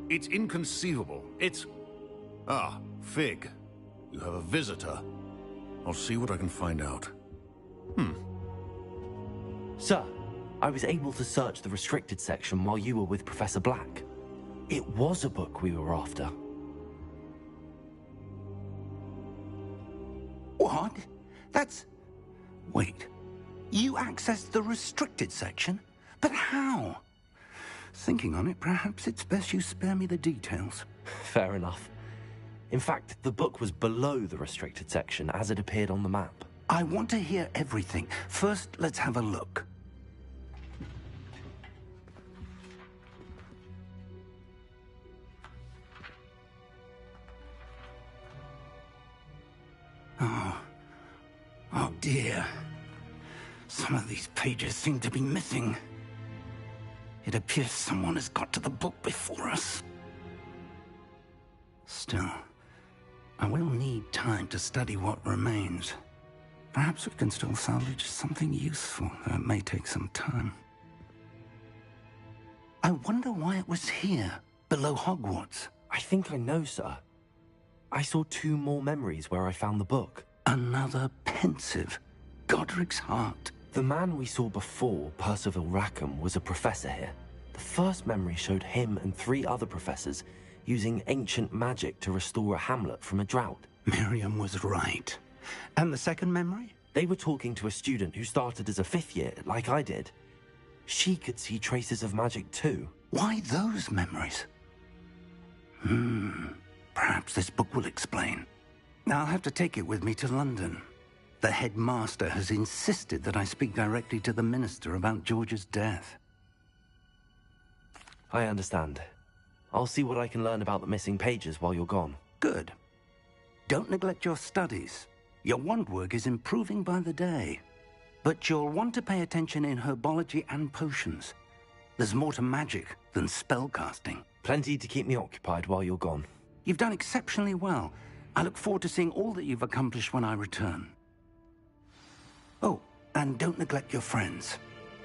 It's inconceivable. It's... Ah, Fig. You have a visitor. I'll see what I can find out. Sir, I was able to search the restricted section while you were with Professor Black. It was a book we were after. What? That's... Wait. You accessed the restricted section? But how? Thinking on it, perhaps it's best you spare me the details. Fair enough. In fact, the book was below the restricted section as it appeared on the map. I want to hear everything. First, let's have a look. Oh dear. Some of these pages seem to be missing. It appears someone has got to the book before us. Still, I will need time to study what remains. Perhaps we can still salvage something useful, though it may take some time. I wonder why it was here, below Hogwarts. I think I know, sir. I saw 2 more memories where I found the book. Another pensive. Godric's heart. The man we saw before, Percival Rackham, was a professor here. The first memory showed him and 3 other professors using ancient magic to restore a hamlet from a drought. Miriam was right. And the second memory? They were talking to a student who started as a 5th year, like I did. She could see traces of magic too. Why those memories? Perhaps this book will explain. I'll have to take it with me to London. The headmaster has insisted that I speak directly to the minister about George's death. I understand. I'll see what I can learn about the missing pages while you're gone. Good. Don't neglect your studies. Your wand work is improving by the day. But you'll want to pay attention in herbology and potions. There's more to magic than spellcasting. Plenty to keep me occupied while you're gone. You've done exceptionally well. I look forward to seeing all that you've accomplished when I return. Oh, and don't neglect your friends.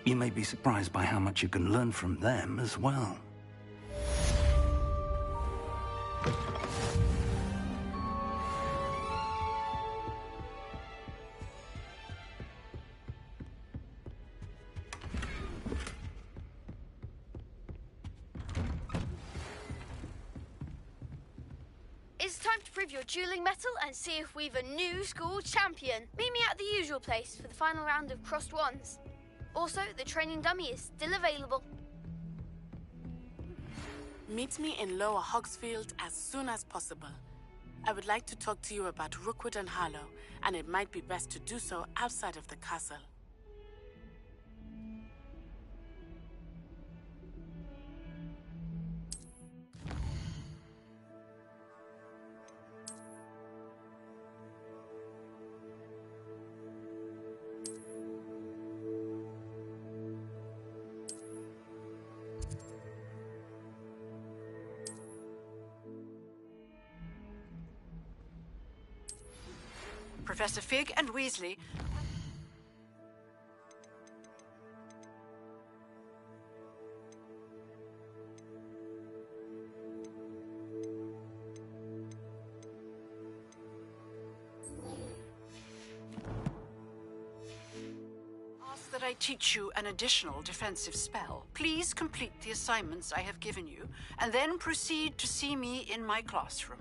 You may be surprised by how much you can learn from them as well. It's time to prove your dueling mettle and see if we've a new school champion. Meet me at the usual place for the final round of crossed wands. Also, the training dummy is still available. Meet me in Lower Hogsfield as soon as possible. I would like to talk to you about Rookwood and Harlow, and it might be best to do so outside of the castle. Professor Fig and Weasley. Ask that I teach you an additional defensive spell. Please complete the assignments I have given you, and then proceed to see me in my classroom.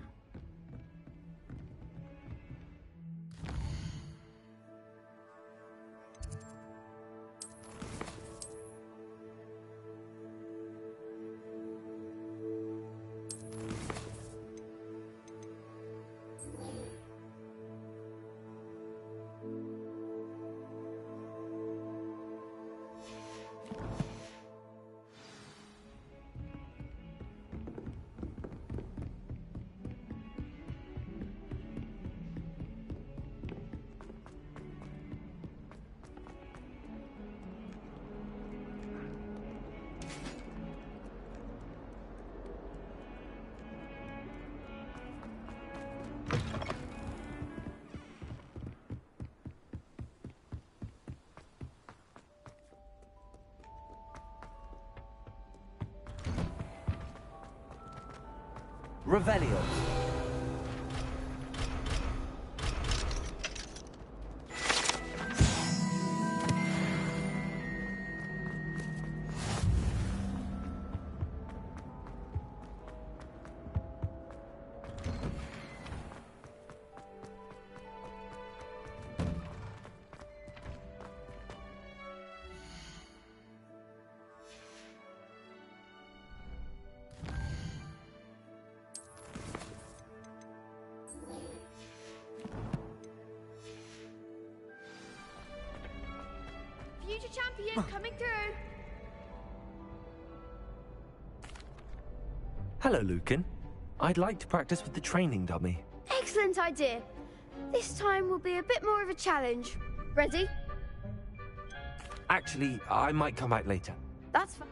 Revelio. Future champion coming through. Hello, Lucan. I'd like to practice with the training dummy. Excellent idea. This time will be a bit more of a challenge. Ready? Actually, I might come back later. That's fine.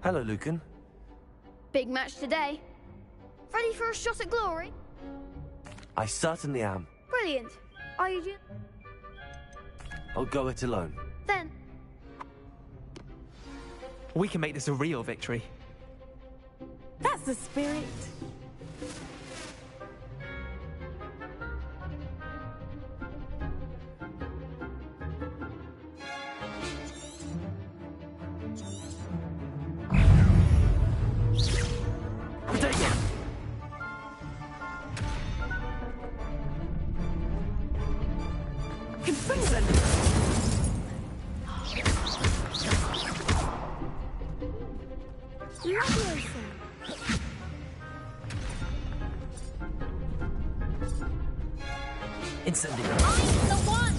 Hello, Lucan. Big match today. Ready for a shot at glory? I certainly am. Brilliant. Are you I'll go it alone. Then, We can make this a real victory. That's the spirit. Incendio. I'm the one!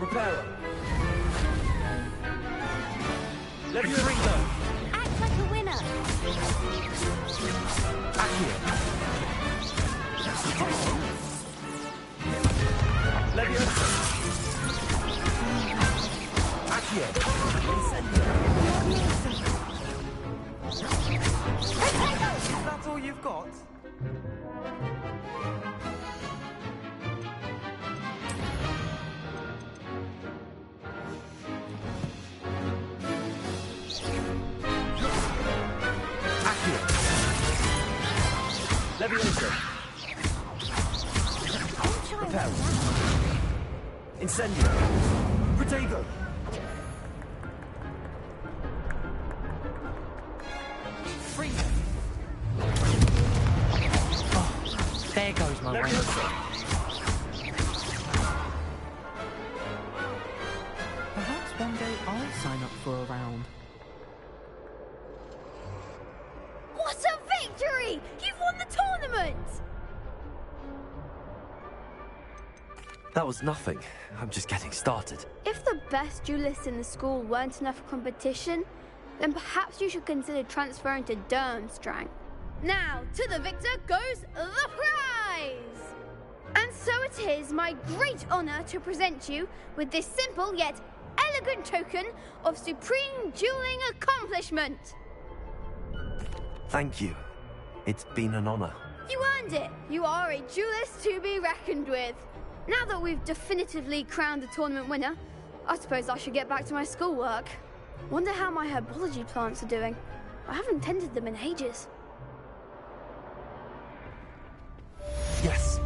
Reparo. Levioso. Act like a winner. Accio. Levioso. Accio. Incendio. Is that all you've got? Levioso. Reparo. Incendio. Protego. Free. Oh, there goes my way. Perhaps one day I'll sign up for a round. What a victory! You've won the tournament! That was nothing. I'm just getting started. If the best duelists in the school weren't enough for competition, then perhaps you should consider transferring to Durmstrang. Now, to the victor goes the prize! And so it is my great honor to present you with this simple yet elegant token of supreme dueling accomplishment. Thank you. It's been an honor. You earned it. You are a duelist to be reckoned with. Now that we've definitively crowned the tournament winner, I suppose I should get back to my schoolwork. Wonder how my herbology plants are doing. I haven't tended them in ages. Yes.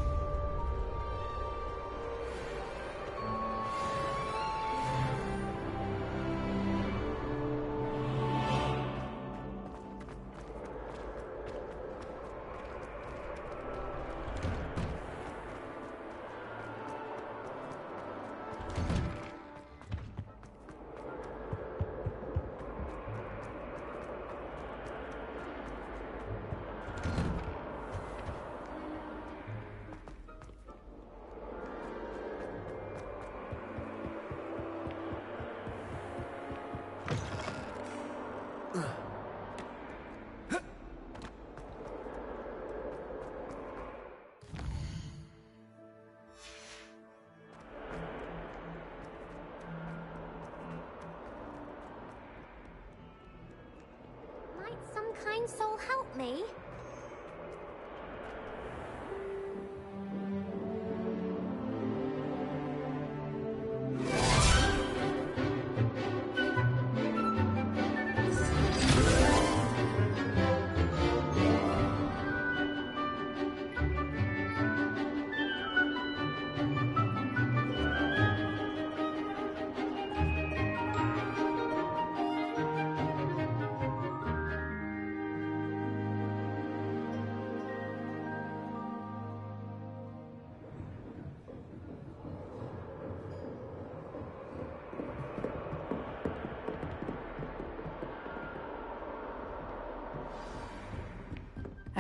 Might some kind soul help me?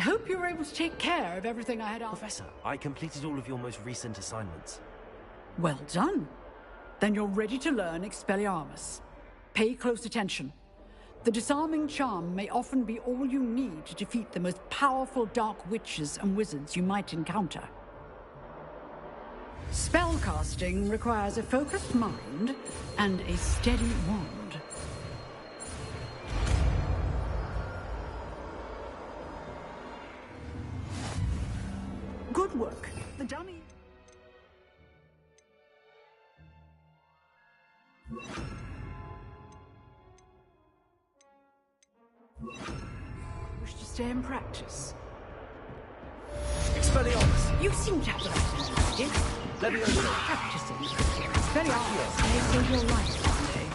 hope you were able to take care of everything I had asked. Professor, I completed all of your most recent assignments. Well done. Then you're ready to learn Expelliarmus. Pay close attention. The disarming charm may often be all you need to defeat the most powerful dark witches and wizards you might encounter. Spellcasting requires a focused mind and a steady wand. Good work. The dummy... Wish to stay in practice? Expelliarmus! You seem to have the right energy. Leviosa! Practicing. Expelliarmus may save your life one day.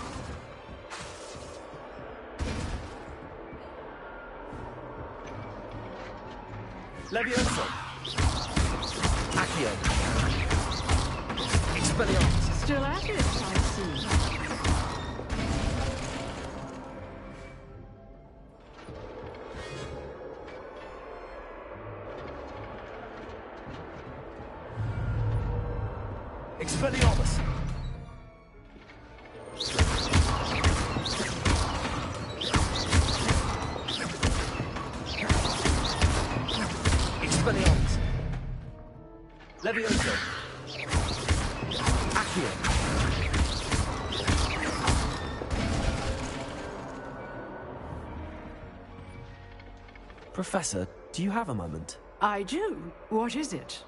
Leviosa! Accio! Expelliarmus! Still at it, I see. Expelliarmus! Expelliarmus! Leviosa! Accio! Professor, do you have a moment? I do. What is it?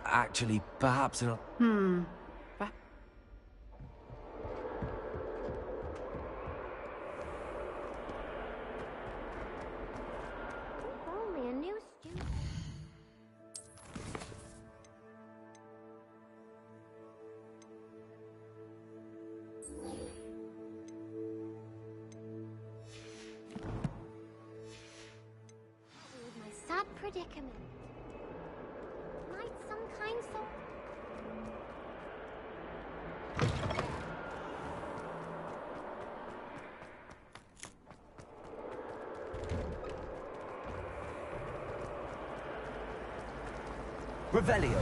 Actually, perhaps in a... Only a new student. My sad predicament. Might some kind soul. Revelio!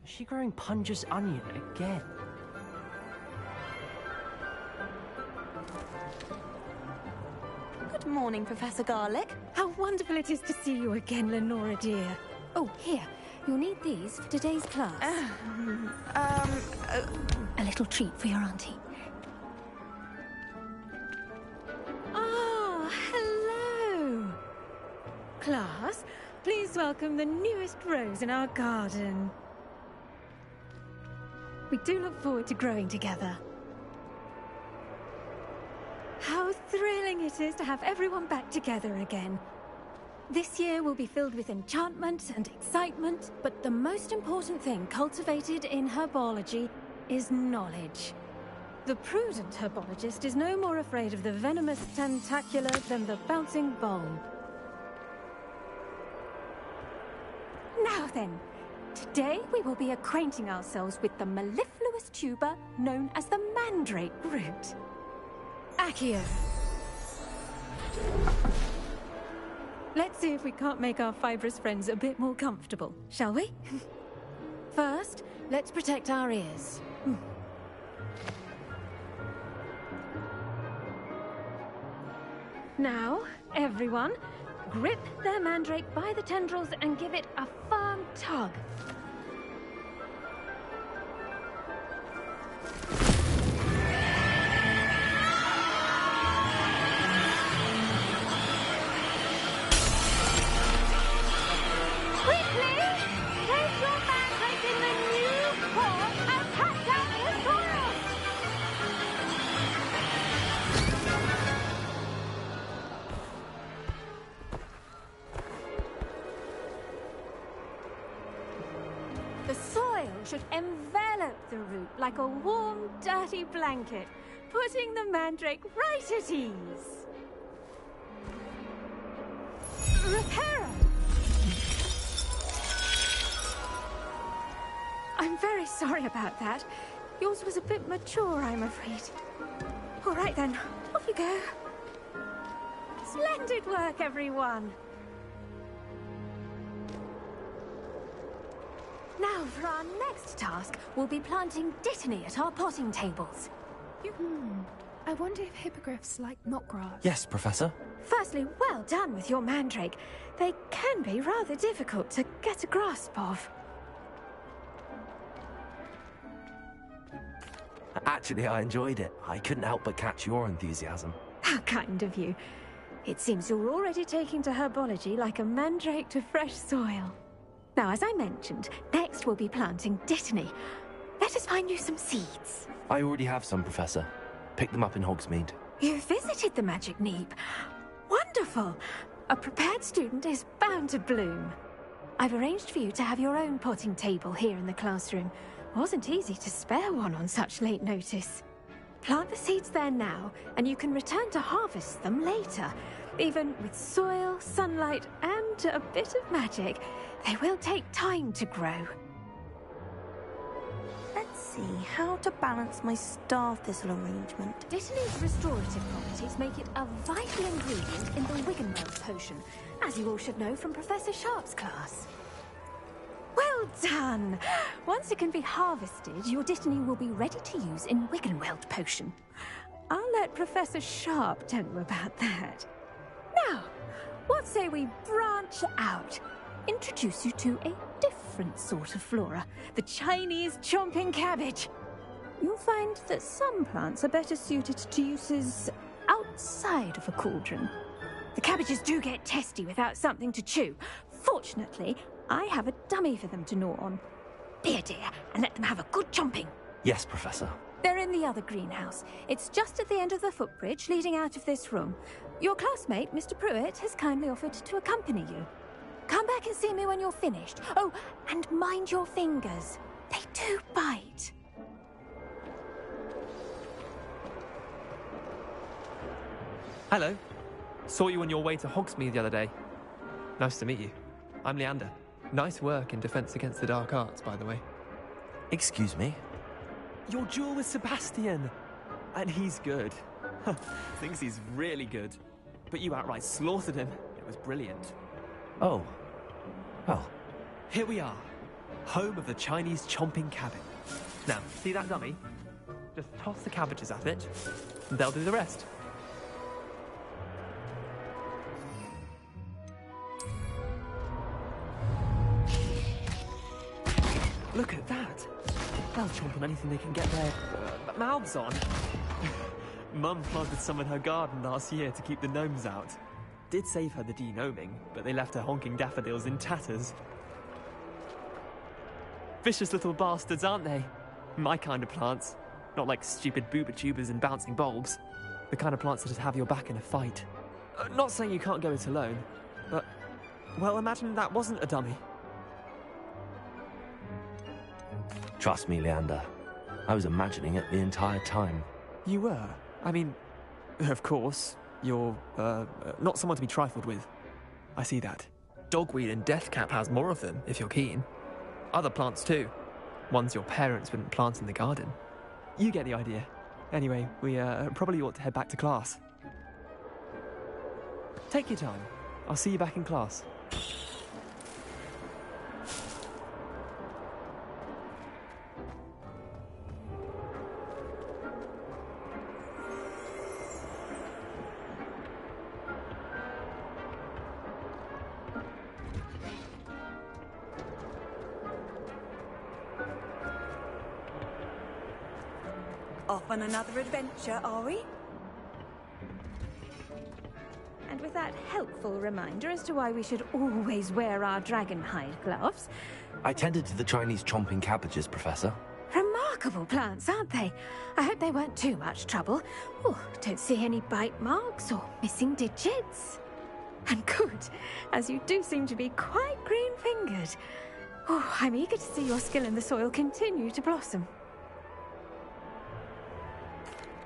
Is she growing Punja's onion again? Good morning, Professor Garlick. How wonderful it is to see you again, Lenora dear. Oh, here. You'll need these for today's class. A little treat for your auntie. Ah, hello. Class, please welcome the newest rose in our garden. We do look forward to growing together. How thrilling it is to have everyone back together again. This year will be filled with enchantment and excitement, but the most important thing cultivated in herbology is knowledge. The prudent herbologist is no more afraid of the venomous tentacula than the bouncing bulb. Now then, today we will be acquainting ourselves with the mellifluous tuber known as the mandrake root. Accio. Let's see if we can't make our fibrous friends a bit more comfortable, shall we? First, let's protect our ears. Now, everyone, grip their mandrake by the tendrils and give it a firm tug. envelop the root like a warm, dirty blanket, putting the mandrake right at ease. Reparo! I'm very sorry about that. Yours was a bit mature, I'm afraid. All right then, off you go. Splendid work, everyone! Now, for our next task, we'll be planting dittany at our potting tables. I wonder if hippogriffs like knotgrass. Yes, Professor. Firstly, well done with your mandrake. They can be rather difficult to get a grasp of. Actually, I enjoyed it. I couldn't help but catch your enthusiasm. How kind of you. It seems you're already taking to herbology like a mandrake to fresh soil. Now, as I mentioned, next we'll be planting dittany. Let us find you some seeds. I already have some, Professor. Pick them up in Hogsmeade. You visited the Magic Neep. Wonderful! A prepared student is bound to bloom. I've arranged for you to have your own potting table here in the classroom. Wasn't easy to spare one on such late notice. Plant the seeds there now, and you can return to harvest them later. Even with soil, sunlight, and a bit of magic, they will take time to grow. Let's see how to balance my star thistle arrangement. Dittany's restorative properties make it a vital ingredient in the Wiggenweld potion, as you all should know from Professor Sharp's class. Well done! Once it can be harvested, your dittany will be ready to use in Wiggenweld potion. I'll let Professor Sharp tell you about that. Now, what say we branch out? Introduce you to a different sort of flora, the Chinese chomping cabbage. You'll find that some plants are better suited to uses outside of a cauldron. The cabbages do get testy without something to chew. Fortunately, I have a dummy for them to gnaw on. Be a dear and let them have a good chomping. Yes, Professor. They're in the other greenhouse. It's just at the end of the footbridge leading out of this room. Your classmate, Mr. Pruitt, has kindly offered to accompany you. Come back and see me when you're finished. Oh, and mind your fingers. They do bite. Hello. Saw you on your way to Hogsmeade the other day. Nice to meet you. I'm Leander. Nice work in Defense Against the Dark Arts, by the way. Excuse me? Your duel with Sebastian! And he's good. Thinks he's really good. But you outright slaughtered him. It was brilliant. Oh. Well. Here we are. Home of the Chinese chomping cabbage. Now, see that dummy? Just toss the cabbages at it, and they'll do the rest. Look at that! They'll chomp on anything they can get their mouths on. Mum planted some in her garden last year to keep the gnomes out. Did save her the de-gnoming, but they left her honking daffodils in tatters. Vicious little bastards, aren't they? My kind of plants. Not like stupid booba-tubers and bouncing bulbs. The kind of plants that just have your back in a fight. Not saying you can't go it alone, but... well, imagine that wasn't a dummy. Trust me, Leander. I was imagining it the entire time. You were? I mean, of course, you're, not someone to be trifled with. I see that. Dogweed and deathcap has more of them, if you're keen. Other plants too. Ones your parents wouldn't plant in the garden. You get the idea. Anyway, we, probably ought to head back to class. Take your time. I'll see you back in class. Off on another adventure, are we? And with that helpful reminder as to why we should always wear our dragon hide gloves. I tended to the Chinese chomping cabbages, Professor. Remarkable plants, aren't they? I hope they weren't too much trouble. Oh, don't see any bite marks or missing digits. And good, as you do seem to be quite green-fingered. Oh, I'm eager to see your skill in the soil continue to blossom.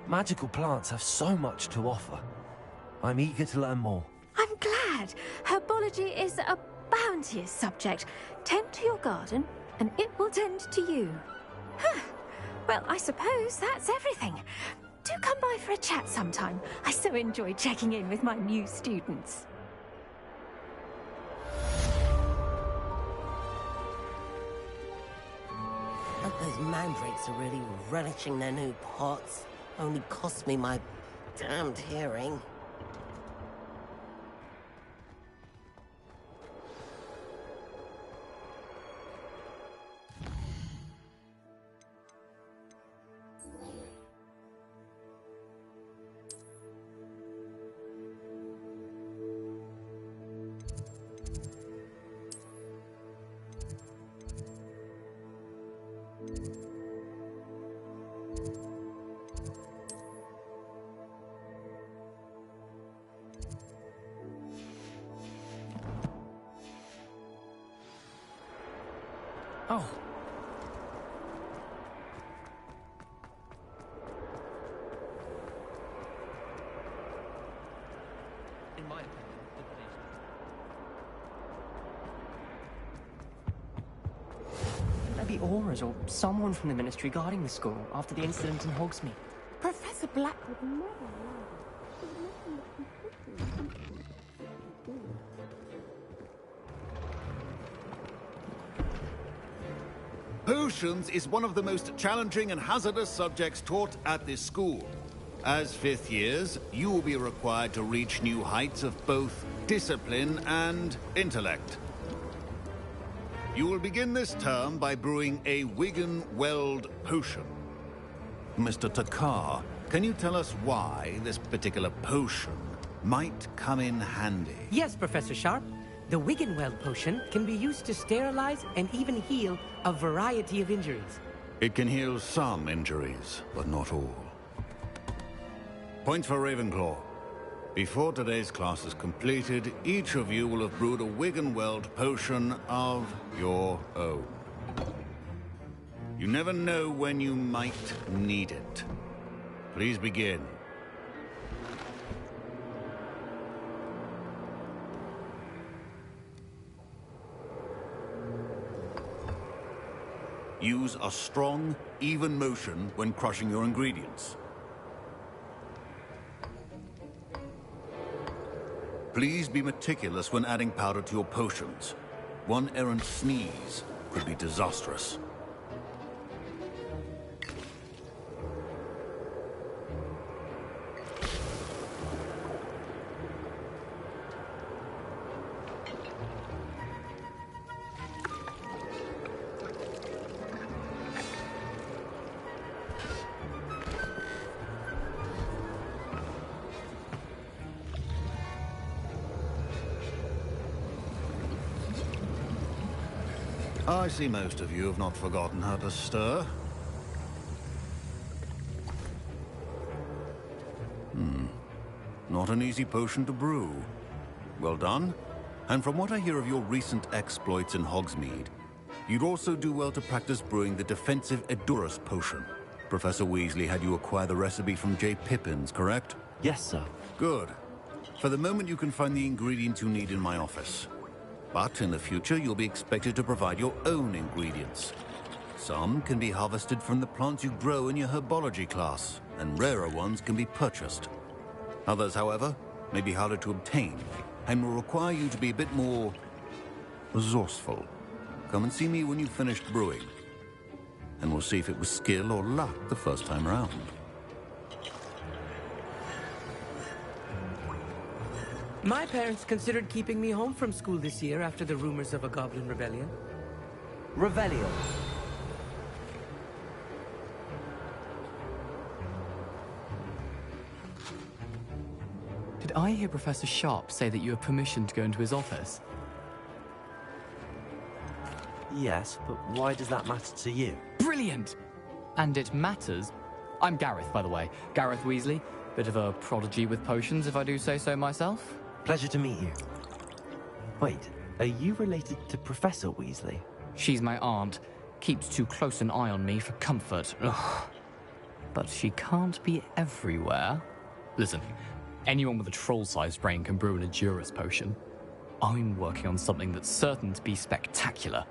Magical plants have so much to offer. I'm eager to learn more. I'm glad. Herbology is a bounteous subject. Tend to your garden, and it will tend to you. Well, I suppose that's everything. Do come by for a chat sometime. I so enjoy checking in with my new students. Hope those mandrakes are really relishing their new pots. Only cost me my damned hearing. Oh. In my opinion, Maybe Aura's or someone from the Ministry guarding the school after the incident in Hogsmeade. Professor Black would never allow Potions is one of the most challenging and hazardous subjects taught at this school. As fifth years, you will be required to reach new heights of both discipline and intellect. You will begin this term by brewing a Wigan-Weld potion. Mr. Takar, can you tell us why this particular potion might come in handy? Yes, Professor Sharp. The Wigan-Weld potion can be used to sterilize and even heal a variety of injuries. It can heal some injuries, but not all. Points for Ravenclaw. Before today's class is completed, each of you will have brewed a Wigan-Weld potion of your own. You never know when you might need it. Please begin. Use a strong, even motion when crushing your ingredients. Please be meticulous when adding powder to your potions. One errant sneeze could be disastrous. I see most of you have not forgotten how to stir. Not an easy potion to brew. Well done. And from what I hear of your recent exploits in Hogsmeade, you'd also do well to practice brewing the defensive Edurus potion. Professor Weasley had you acquire the recipe from J. Pippins, correct? Yes, sir. Good. For the moment, you can find the ingredients you need in my office. But in the future, you'll be expected to provide your own ingredients. Some can be harvested from the plants you grow in your herbology class, and rarer ones can be purchased. Others, however, may be harder to obtain, and will require you to be a bit more resourceful. Come and see me when you've finished brewing, and we'll see if it was skill or luck the first time around. My parents considered keeping me home from school this year after the rumors of a goblin rebellion. Revelio. Did I hear Professor Sharp say that you have permission to go into his office? Yes, but why does that matter to you? Brilliant! And it matters. I'm Gareth, by the way. Gareth Weasley. Bit of a prodigy with potions, if I do say so myself. Pleasure to meet you. Wait, are you related to Professor Weasley? She's my aunt. Keeps too close an eye on me for comfort. Ugh. but she can't be everywhere. Listen, anyone with a troll-sized brain can brew an Endurance potion. I'm working on something that's certain to be spectacular.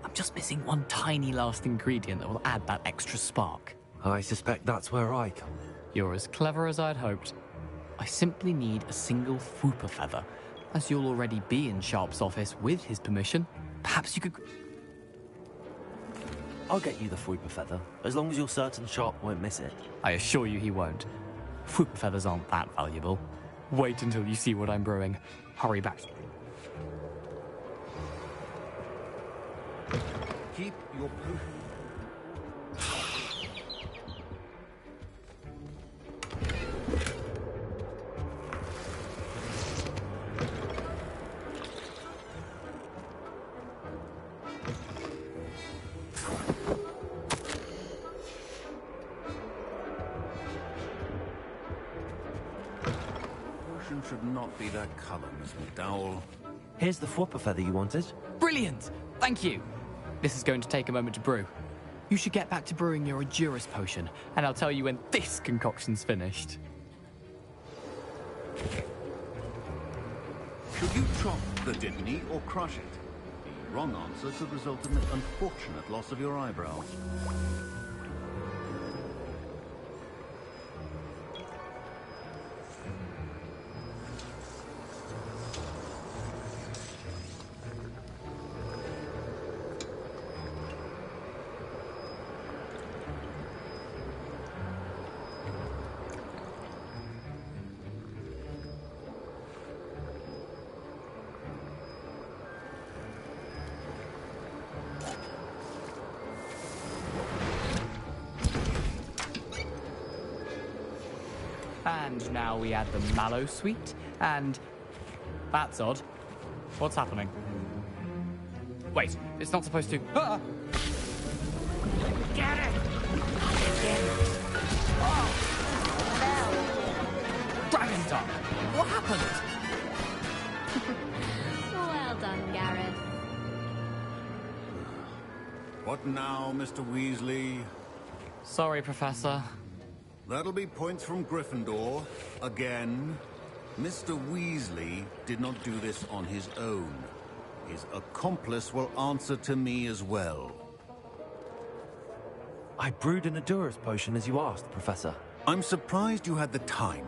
I'm just missing one tiny last ingredient that will add that extra spark. I suspect that's where I come in. You're as clever as I'd hoped. I simply need a single Fwooper feather. As you'll already be in Sharp's office with his permission, perhaps you could... I'll get you the Fwooper feather, as long as you're certain Sharp won't miss it. I assure you he won't. Fwooper feathers aren't that valuable. Wait until you see what I'm brewing. Hurry back. Keep your potion. Should not be that color, Miss McDowell. Here's the Fwooper feather you wanted. Brilliant! Thank you! This is going to take a moment to brew. You should get back to brewing your Endurance potion, and I'll tell you when this concoction's finished. Should you chop the Dittany or crush it? The wrong answer could result in the unfortunate loss of your eyebrows. And now we add the mallow sweet, and... That's odd. What's happening? Wait, it's not supposed to... Ah! Get it! Dragon Tongue! What happened? Well done, Gareth. What now, Mr. Weasley? Sorry, Professor. That'll be points from Gryffindor. Again. Mr. Weasley did not do this on his own. His accomplice will answer to me as well. I brewed an Endurance potion as you asked, Professor. I'm surprised you had the time.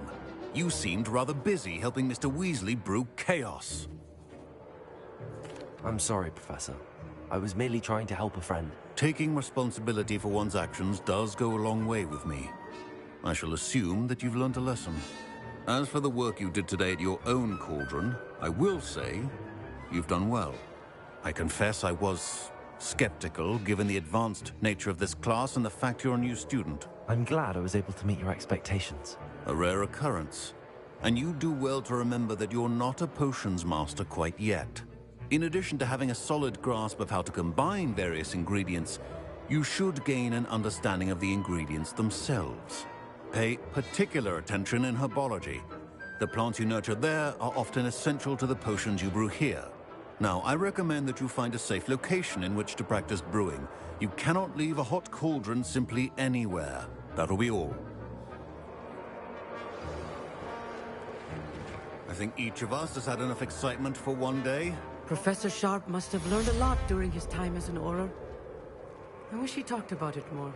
You seemed rather busy helping Mr. Weasley brew chaos. I'm sorry, Professor. I was merely trying to help a friend. Taking responsibility for one's actions does go a long way with me. I shall assume that you've learned a lesson. As for the work you did today at your own cauldron, I will say you've done well. I confess I was skeptical, given the advanced nature of this class and the fact you're a new student. I'm glad I was able to meet your expectations. A rare occurrence. And you do well to remember that you're not a potions master quite yet. In addition to having a solid grasp of how to combine various ingredients, you should gain an understanding of the ingredients themselves. Pay particular attention in herbology. The plants you nurture there are often essential to the potions you brew here. Now, I recommend that you find a safe location in which to practice brewing. You cannot leave a hot cauldron simply anywhere. That'll be all. I think each of us has had enough excitement for one day. Professor Sharp must have learned a lot during his time as an Auror. I wish he talked about it more.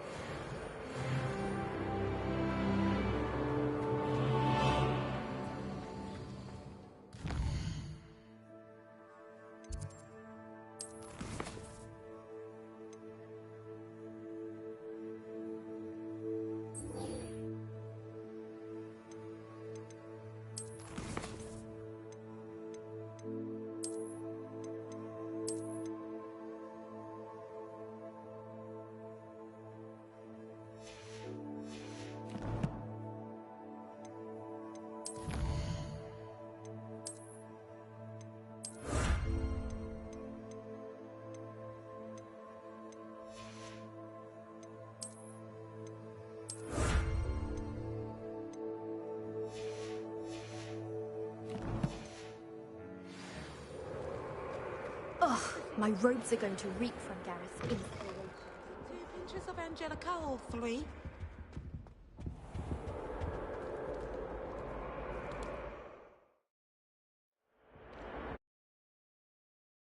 Ugh, my robes are going to reek from Gareth instantly. 2 pinches of Angelica or 3?